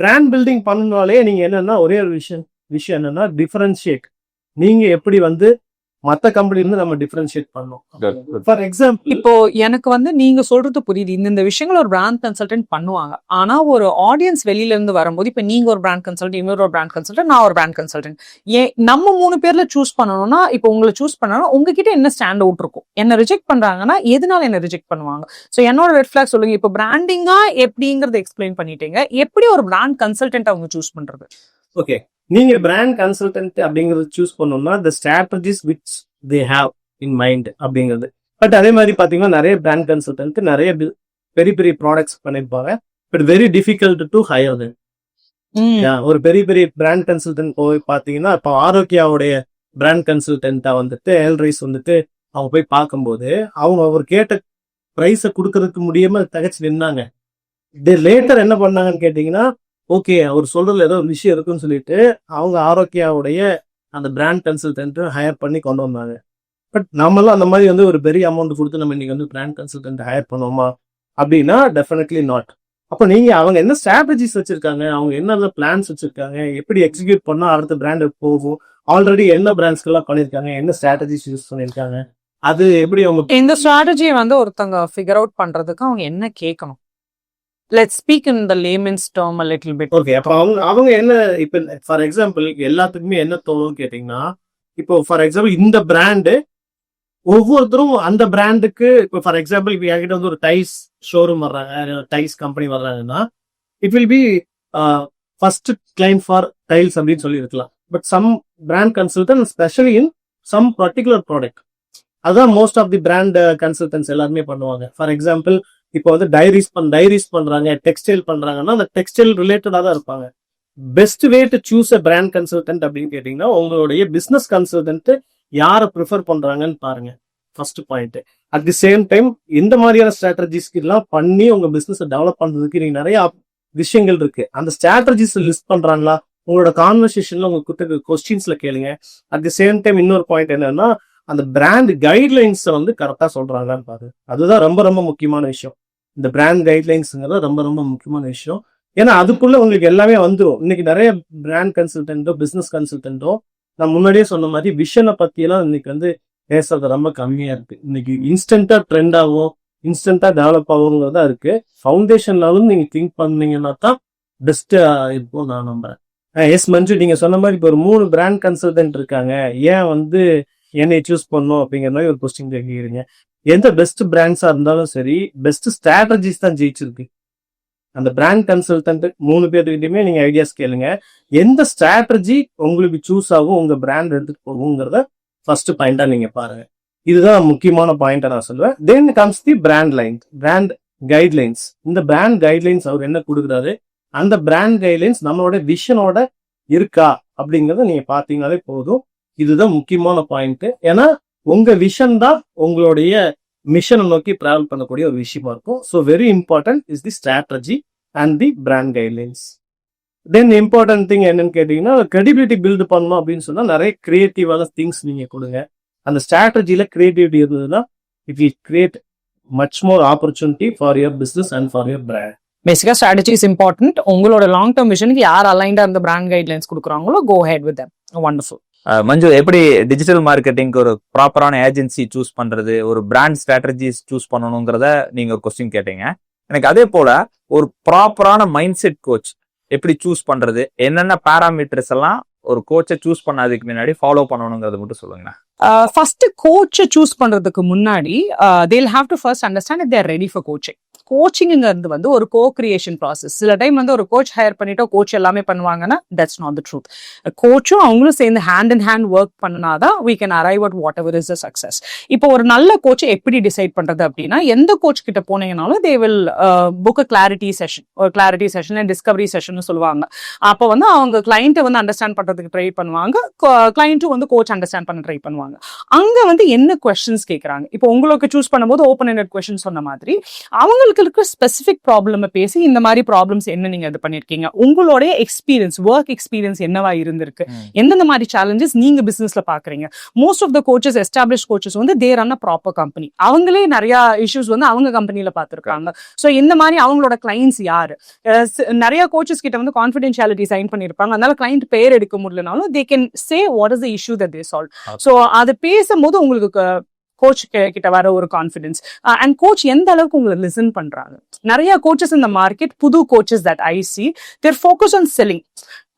பிராண்ட் பில்டிங் பண்ணாலே நீங்க என்னன்னா ஒரே ஒரு விஷயம் என்னன்னா டிஃபரன்ஷியேட். நீங்க எப்படி வந்து மத்த கம்பெனி இருந்து நம்ம டிஃபரன்ஷியேட் பண்ணோம். ஃபார் எக்ஸாம்பிள் இப்போ எனக்கு வந்து நீங்க சொல்றது புரியுது, இந்த விஷயங்கள் ஒரு பிராண்ட் கன்சல்டன்ட் பண்ணுவாங்க. ஆனா ஒரு ஆடியன்ஸ் வெளியில இருந்து வரும்போது இப்ப நீங்க ஒரு பிராண்ட் கன்சல்டன்ட், இவர் ஒரு பிராண்ட் கன்சல்டன்ட், நான் ஒரு பிராண்ட் கன்சல்டன்ட், ஏன் நம்ம 3 பேர்ல சூஸ் பண்ணணும்னா இப்போ உங்களை சூஸ் பண்ணணும், உங்ககிட்ட என்ன ஸ்டாண்ட் அவுட் இருக்கும்? என்ன ரிஜெக்ட் பண்றாங்கன்னா எதனால என்ன ரிஜெக்ட் பண்ணுவாங்க? சோ என்னோட ரெட் ஃபிளாக் சொல்லுங்க. இப்போ பிராண்டிங்கா எப்படிங்கறத எக்ஸ்பிளைன் பண்ணிட்டீங்க, எப்படி ஒரு பிராண்ட் கன்சல்டன்ட் அவங்க சூஸ் பண்றது? ஓகே, நீங்க பிராண்ட் கன்சல்டன்ட் அப்படிங்கறது சூஸ் பண்ணணும்னா the strategies which they have in mind அப்படிங்கிறது. பட் அதே மாதிரி பாத்தீங்கன்னா நிறைய பிராண்ட் கன்சல்டன்ட் நிறைய பெரிய பெரிய ப்ராடக்ட்ஸ் பண்ணிருப்பாங்க. But very difficult to hire then. ஒரு பெரிய பெரிய பிராண்ட் கன்சல்டன்ட் போய் பாத்தீங்கன்னா இப்போ ஆரோக்கியாவுடைய பிராண்ட் கன்சல்டன்ட்டா வந்துட்டு ஏல்ரைஸ் வந்துட்டு அவங்க போய் பார்க்கும்போது அவங்க அவர் கேட்ட பிரைஸை கொடுக்கறதுக்கு முடியாம தகச்சு நின்னாங்க. லேட்டர் என்ன பண்ணாங்கன்னு கேட்டீங்கன்னா, ஓகே அவர் சொல்றதுல ஏதோ ஒரு விஷயம் இருக்குன்னு சொல்லிட்டு அவங்க ஆரோக்கியாவுடைய அந்த பிராண்ட் கன்சல்டன்ட் ஹையர் பண்ணி கொண்டு வந்தாங்க. பட் நம்மளாம் அந்த மாதிரி வந்து ஒரு பெரிய அமௌண்ட் கொடுத்து நம்ம இன்னைக்கு வந்து பிராண்ட் கன்சல்டன்ட் ஹையர் பண்ணுவோமா அப்படின்னா டெஃபினெட்லி நாட். அப்போ நீங்க அவங்க என்ன ஸ்ட்ராட்டஜிஸ் வச்சிருக்காங்க, அவங்க என்ன பிளான்ஸ் வச்சிருக்காங்க, எப்படி எக்ஸிக்யூட் பண்ணா அடுத்த பிராண்ட் போகும், ஆல்ரெடி என்ன பிராண்ட்ஸ்க்கெல்லாம் பண்ணிருக்காங்க, என்ன ஸ்ட்ராட்டஜிஸ் யூஸ் பண்ணிருக்காங்க, அது எப்படி அவங்க இந்த ஸ்ட்ராட்டஜியை வந்து ஒருத்தங்க ஃபிகர் அவுட் பண்றதுக்கு அவங்க என்ன கேட்கணும்? Let's speak in the layman's term a little bit. Okay, அப்போ அவங்க என்ன இப்போ ஃபார் எக்ஸாம்பிள் எல்லாத்துக்குமே என்ன தோணும் கேட்டீங்கன்னா, இப்போ ஃபார் எக்ஸாம்பிள் இந்த பிராண்டு ஒவ்வொருத்தரும் அந்த பிராண்டுக்கு இப்போ ஃபார் எக்ஸாம்பிள் இப்போ என்கிட்ட வந்து ஒரு டைஸ் ஷோரூம் வர்றாங்க, டைஸ் கம்பெனி வர்றாங்கன்னா it will be first client for tiles அப்படின்னு சொல்லி இருக்கலாம். But some brand consultant specially in some particular product, அதுதான் most of the brand consultants எல்லாருமே பண்ணுவாங்க. ஃபார் எக்ஸாம்பிள் இப்போ வந்து டைரிஸ் பண்றாங்க, டெக்ஸ்டைல் பண்றாங்கன்னா அந்த டெக்ஸ்டைல் ரிலேட்டடா தான் இருப்பாங்க. Best way to choose a brand consultant அப்படின்னு கேட்டீங்கன்னா உங்களுடைய பிசினஸ் கன்சல்டன்ட் யாரை ப்ரிஃபர் பண்றாங்கன்னு பாருங்க, first point. At the same time இந்த மாதிரியான ஸ்ட்ராட்டஜிஸ்க்கு எல்லாம் பண்ணி உங்க பிசினஸ் டெவலப் பண்றதுக்கு நீங்க நிறைய விஷயங்கள் இருக்கு. அந்த ஸ்ட்ராட்டஜிஸ் லிஸ்ட் பண்றாங்களா உங்களோட கான்வர்சேஷன்ல உங்களுக்கு கொஸ்டின்ஸ்ல கேளுங்க. அட் தி சேம் டைம் இன்னொரு பாயிண்ட் என்னன்னா அந்த பிராண்ட் கைட்லைன்ஸை வந்து கரெக்டா சொல்றாங்களான்னு பாரு. அதுதான் ரொம்ப ரொம்ப முக்கியமான விஷயம். இந்த பிராண்ட் கைட்லைன்ஸுங்கிறது ரொம்ப ரொம்ப முக்கியமான விஷயம். ஏன்னா அதுக்குள்ள உங்களுக்கு எல்லாமே வந்துடும். இன்னைக்கு நிறைய பிராண்ட் கன்சல்டன்ட்டோ பிசினஸ் கன்சல்டன்ட்டோ நான் முன்னாடியே சொன்ன மாதிரி விஷனை பத்தியெல்லாம் இன்னைக்கு வந்து பேசுறது ரொம்ப கம்மியா இருக்கு. இன்னைக்கு இன்ஸ்டன்டா ட்ரெண்ட் ஆகும், இன்ஸ்டன்டா டெவலப் ஆகுங்கிறதா இருக்கு. ஃபவுண்டேஷன் லெவலும் நீங்க திங்க் பண்ணீங்கன்னா தான் பெஸ்ட் இருக்கும் நான் நம்புறேன். எஸ் மஞ்சு, நீங்க சொன்ன மாதிரி இப்போ ஒரு 3 பிராண்ட் கன்சல்டன்ட் இருக்காங்க, ஏன் வந்து என்னை சூஸ் பண்ணும் அப்படிங்கிற மாதிரி ஒரு கொஸ்டின் கேட்கிறீங்க. எந்த பெஸ்ட் பிராண்ட்ஸா இருந்தாலும் சரி பெஸ்ட் ஸ்ட்ராட்டஜிஸ் தான் ஜெயிச்சிருக்கு. அந்த பிராண்ட் கன்சல்டன்ட் 3 பேர்கிட்டயுமே நீங்க ஐடியாஸ் கேளுங்க, எந்த ஸ்ட்ராட்டஜி உங்களுக்கு சூஸ் ஆகும், உங்க பிராண்ட் எடுத்துட்டு போகுங்கிறத ஃபர்ஸ்ட் பாயிண்டா நீங்க பாருங்க. இதுதான் முக்கியமான பாயிண்டா நான் சொல்லுவேன். Then comes the brand line, brand guidelines. இந்த பிராண்ட் கைட்லைன்ஸ் அவர் என்ன கொடுக்குறாரு, அந்த பிராண்ட் கைட்லைன்ஸ் நம்மளோட விஷனோட இருக்கா அப்படிங்கறத நீங்க பாத்தீங்கன்னாலே போதும். இதுதான் முக்கியமான பாயிண்ட். ஏன்னா உங்க விஷன் தான் உங்களுடைய மிஷனை நோக்கி டிராவல் பண்ணக்கூடிய ஒரு விஷயமா இருக்கும். So very important is the strategy and the brand guidelines. Then important thing என்னன்னு கேட்டீங்கன்னா, கிரெடிபிலிட்டி பில்டு பண்ணணும் அப்படின்னு சொன்னா நிறைய கிரியேட்டிவான திங்ஸ் நீங்க கொடுங்க. அந்த ஸ்ட்ராட்டஜில கிரியேட்டிவிட்டி இருந்ததுன்னா it will create much more opportunity for your business and for your brand. பேசிக்கா ஸ்ட்ராட்டஜி இஸ் இம்பார்ட்டன்ட். உங்களோட லாங் டர்ம் விஷனுக்கு யார் அலைன்டா அந்த பிராண்ட் கைட்லைன்ஸ் கொடுக்குறாங்களோ கோ ஹெட் வித் தம். வண்டர்ஃபுல். மஞ்சு, எப்படி டிஜிட்டல் மார்க்கெட்டிங்க்கு ஒரு ப்ராப்பரான ஏஜென்சி சூஸ் பண்றது, ஒரு பிராண்ட் ஸ்ட்ராட்டஜிஸ் சூஸ் பண்ணணுங்கிறத நீங்க ஒரு கொஸ்டின் கேட்டீங்க. எனக்கு அதே போல ஒரு ப்ராப்பரான மைண்ட் செட் கோச் எப்படி சூஸ் பண்றது, என்னென்ன பேராமீட்டர்ஸ் எல்லாம் ஒரு கோச்சை சூஸ் பண்ணதுக்கு முன்னாடி ஃபாலோ பண்ணணுங்கிறத மட்டும் சொல்லுங்க. ஃபர்ஸ்ட் கோச்சை சூஸ் பண்றதுக்கு முன்னாடி they'll have to first understand if they are ready for coaching. கோச்சிங்கிறது வந்து ஒரு கோ கிரியேஷன் ப்ராசஸ். சில டைம் வந்து ஒரு கோச் ஹையர் பண்ணிட்டோ கோச் எல்லாமே பண்ணுவாங்கன்னா தட்ஸ் நாட் த ட்ரூத். கோச்சும் அவங்களும் சேர்ந்து ஹேண்ட் இன் ஹேண்ட் ஒர்க் பண்ணாதான் we can arrive at whatever is the success. இப்போ ஒரு நல்ல கோச்சை எப்படி டிசைட் பண்றது அப்படின்னா, எந்த கோச் கிட்ட போனீங்கனாலும் they will book a clarity session. ஒரு கிளாரிட்டி செஷன், டிஸ்கவரி செஷன் சொல்லுவாங்க. அப்போ வந்து அவங்க கிளைண்ட்டை வந்து அண்டர்ஸ்டாண்ட் பண்றதுக்கு ட்ரை பண்ணுவாங்க, கிளைண்ட்டும் வந்து கோச் அண்டர்ஸ்டாண்ட் பண்ண ட்ரை பண்ணுவாங்க. அங்க வந்து என்ன கொஸ்டின்ஸ் கேட்கறாங்க, இப்போ உங்களுக்கு சூஸ் பண்ணும்போது ஓப்பன் எண்டட் கொஸ்டின் சொன்ன மாதிரி அவங்களுக்கு அவங்களுக்கு ஸ்பெசிபிக் ப்ராப்ளம் பேசி இந்த மாதிரி ப்ராப்ளம்ஸ் என்ன நீங்க இது பண்ணிருக்கீங்க, உங்களுடைய எக்ஸ்பீரியன்ஸ், ஒர்க் எக்ஸ்பீரியன்ஸ் என்னவா இருந்திருக்கு, எந்தெந்த மாதிரி சேலஞ்சஸ் நீங்க பிசினஸ்ல பாக்குறீங்க. Most of the coaches, established coaches வந்து they run a proper company, அவங்களே நிறைய இஷ்யூஸ் வந்து அவங்க கம்பெனில பாத்துருக்காங்க. சோ இந்த மாதிரி அவங்களோட கிளைண்ட்ஸ் யாரு, நிறைய கோச்சஸ் கிட்ட வந்து கான்ஃபிடென்ஷியாலிட்டி சைன் பண்ணிருப்பாங்க, அதனால கிளைண்ட் பேர் எடுக்க முடியலனாலும் they can say what is the issue that they solve. So அது பேசும்போது உங்களுக்கு கோச் கிட்ட வர ஒரு கான்ஃபிடன்ஸ், அண்ட் கோச் எந்த அளவுக்கு உங்களை லிசன் பண்றாங்க. நிறைய கோச்சஸ் இந்த மார்க்கெட், புது coaches that I see, their focus on selling.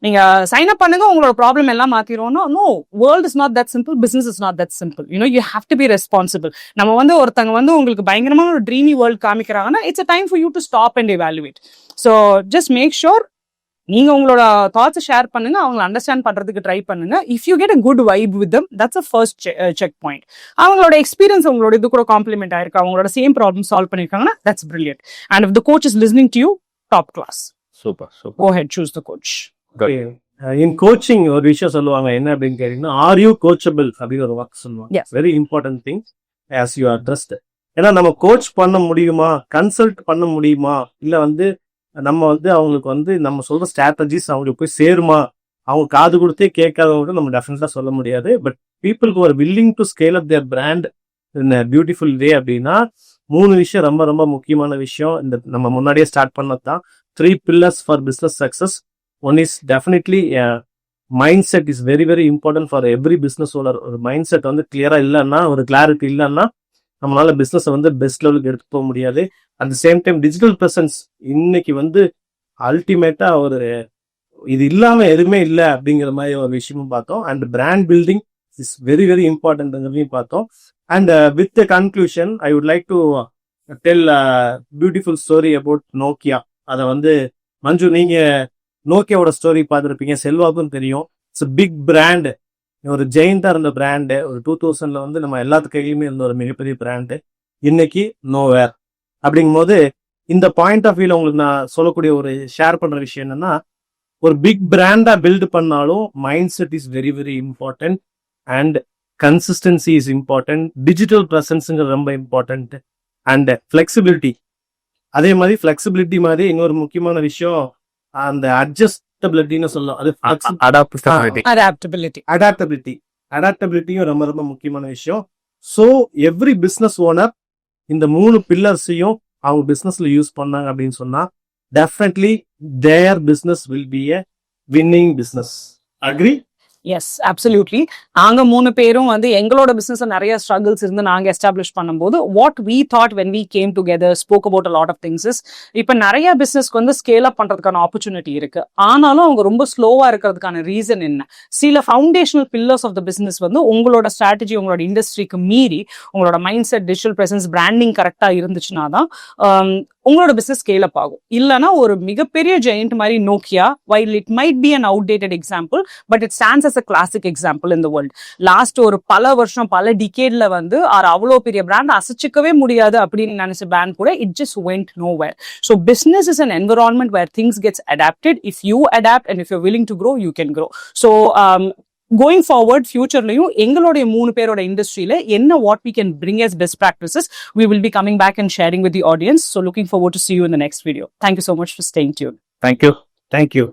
நீங்க சைன் அப் பண்ணுங்க, உங்களோட ப்ராப்ளம் எல்லாம் மாத்திரோம்னா, no, world is not that simple, business is not that simple. You have to be responsible. நம்ம வந்து ஒருத்தங்க வந்து உங்களுக்கு பயங்கரமான ஒரு ட்ரீமி வேர்ல்ட் காமிக்கிறாங்கன்னா, it's a time for you to stop and evaluate. So just make sure நீங்க உங்களோட தாட்ஸ் ஷேர் பண்ணுங்க, அவங்களை அண்டர்ஸ்டாண்ட் பண்றதுக்கு ட்ரை பண்ணுங்க. If you get a good vibe with them, that's a first check point. அவங்களோட எக்ஸ்பீரியன்ஸ் உங்களோட இது கூட காம்ப்ளிமெண்ட் ஆயிருக்கு, அவங்களோட சேம் ப்ராப்ளம் சால்வ் பண்ணிருக்காங்கன்னா that's brilliant. And if the coach is listening to you, top class. Super super. Go ahead, choose the coach. In coaching ஒரு விஷயம் சொல்லுவாங்க, என்ன அப்படின்னு கேட்டீங்கன்னா, ஆர் யூ கோச்சபிள் அப்படின்னு ஒரு வார்த்தை சொல்லுவாங்க. Very important thing as you are trust. ஏன்னா நம்ம கோச் பண்ண முடியுமா, கன்சல்ட் பண்ண முடியுமா, இல்ல வந்து நம்ம வந்து அவங்களுக்கு வந்து நம்ம சொல்ற ஸ்ட்ராட்டஜிஸ் அவங்களுக்கு போய் சேருமா, அவங்க காது கொடுத்தே கேட்காதவங்க நம்ம டெஃபினட்டா சொல்ல முடியாது. பட் பீப்புளுக்கு ஒரு willing to scale up their brand in beautiful way அப்படின்னா 3 விஷயம் ரொம்ப ரொம்ப முக்கியமான விஷயம். இந்த நம்ம முன்னாடியே ஸ்டார்ட் பண்ணதான் 3 pillars for business success. One is definitely mind set is very very important for every business owner. ஒரு மைண்ட் செட் வந்து கிளியரா இல்லைன்னா, ஒரு கிளாரிட்டி இல்லைன்னா நம்மளால பிசினஸ் வந்து பெஸ்ட் லெவலுக்கு எடுத்து போக முடியாது. At the same time digital presence இன்னைக்கு வந்து அல்டிமேட்டா ஒரு இது இல்லாம எதுவுமே இல்லை அப்படிங்கிற மாதிரி ஒரு விஷயமும் பார்த்தோம். And brand building is very very இம்பார்ட்டன்ட்ங்கிறதையும் பார்த்தோம். And with the conclusion I would like to tell beautiful story about Nokia. அதை வந்து மஞ்சு, நீங்க நோக்கியாவோட ஸ்டோரி பார்த்துருப்பீங்க, செல்வாக்கும் தெரியும். இட்ஸ் பிக் பிராண்ட், ஒரு ஜெயிண்டா இருந்த பிராண்டு. ஒரு 2000ல வந்து நம்ம எல்லாத்து கையிலுமே இருந்த ஒரு மிகப்பெரிய பிராண்டு, இன்னைக்கு நோவேர். அப்படிங்கும் போது இந்த பாயிண்ட் ஆஃப் வியூல உங்களுக்கு நான் சொல்லக்கூடிய ஒரு ஷேர் பண்ற விஷயம் என்னன்னா, ஒரு பிக் பிராண்டா பில்டு பண்ணாலும் mind set is very very important and consistency is important. Digital பிரசன்ஸுங்கிறது ரொம்ப இம்பார்ட்டன்ட். அண்ட் ஃபிளெக்சிபிலிட்டி, அதே மாதிரி ஃபிளெக்சிபிலிட்டி மாதிரி இன்னொரு முக்கியமான விஷயம் அந்த அட்ஜஸ்டபிலிட்டின்னு சொல்லலாம். அது அடாப்டபிலிட்டியும் ரொம்ப ரொம்ப முக்கியமான விஷயம். ஸோ எவ்ரி பிஸ்னஸ் ஓனர் இந்த 3 பில்லர்ஸையும் அவங்க பிசினஸ்ல யூஸ் பண்ணாங்க அப்படின்னு சொன்னா definitely their business will be a winning business. Agree? Yes, absolutely. நாங்க 3 பேரும் வந்து எங்களோட பிசினஸ் நிறைய ஸ்ட்ரகிள்ஸ் இருந்து நாங்க எஸ்டாப்ளிஷ் பண்ணும்போது what we thought when we came together, spoke about a lot of things is, இப்ப நிறைய பிசினஸ்க்கு வந்து ஸ்கேல் அப் பண்றதுக்கான ஆப்பர்ச்சுனிட்டி இருக்கு. ஆனாலும் அவங்க ரொம்ப ஸ்லோவா இருக்கிறதுக்கான ரீசன் என்ன? சில foundational pillars of the business வந்து உங்களோட ஸ்ட்ராட்டஜி, உங்களோட இண்டஸ்ட்ரிக்கு மீறி உங்களோட mind set, digital presence, branding கரெக்டா இருந்துச்சுன்னா தான் உங்களோட பிசினஸ் ஸ்கேல் அப் ஆகும். இல்லைன்னா ஒரு மிகப்பெரிய ஜெயண்ட் மாதிரி Nokia, while it might be an outdated example, but it stands as a classic example in the world. Last ஒரு பல வருஷம், பல டிகேட்ல வந்து அவ்வளோ பெரிய பிராண்ட் அசைச்சிக்கவே முடியாது அப்படின்னு நினைச்ச பிராண்ட் கூட it just went nowhere. So business is an environment where things gets adapted. If you adapt and if you're willing to grow, you can grow. So going forward, futureலையும் எங்களுடைய 3 பேரோட இண்டஸ்ட்ரியில என்ன what we can bring as best practices, we will be coming back and sharing with the audience. So looking forward to see you in the next video. Thank you so much for staying tuned. Thank you. Thank you.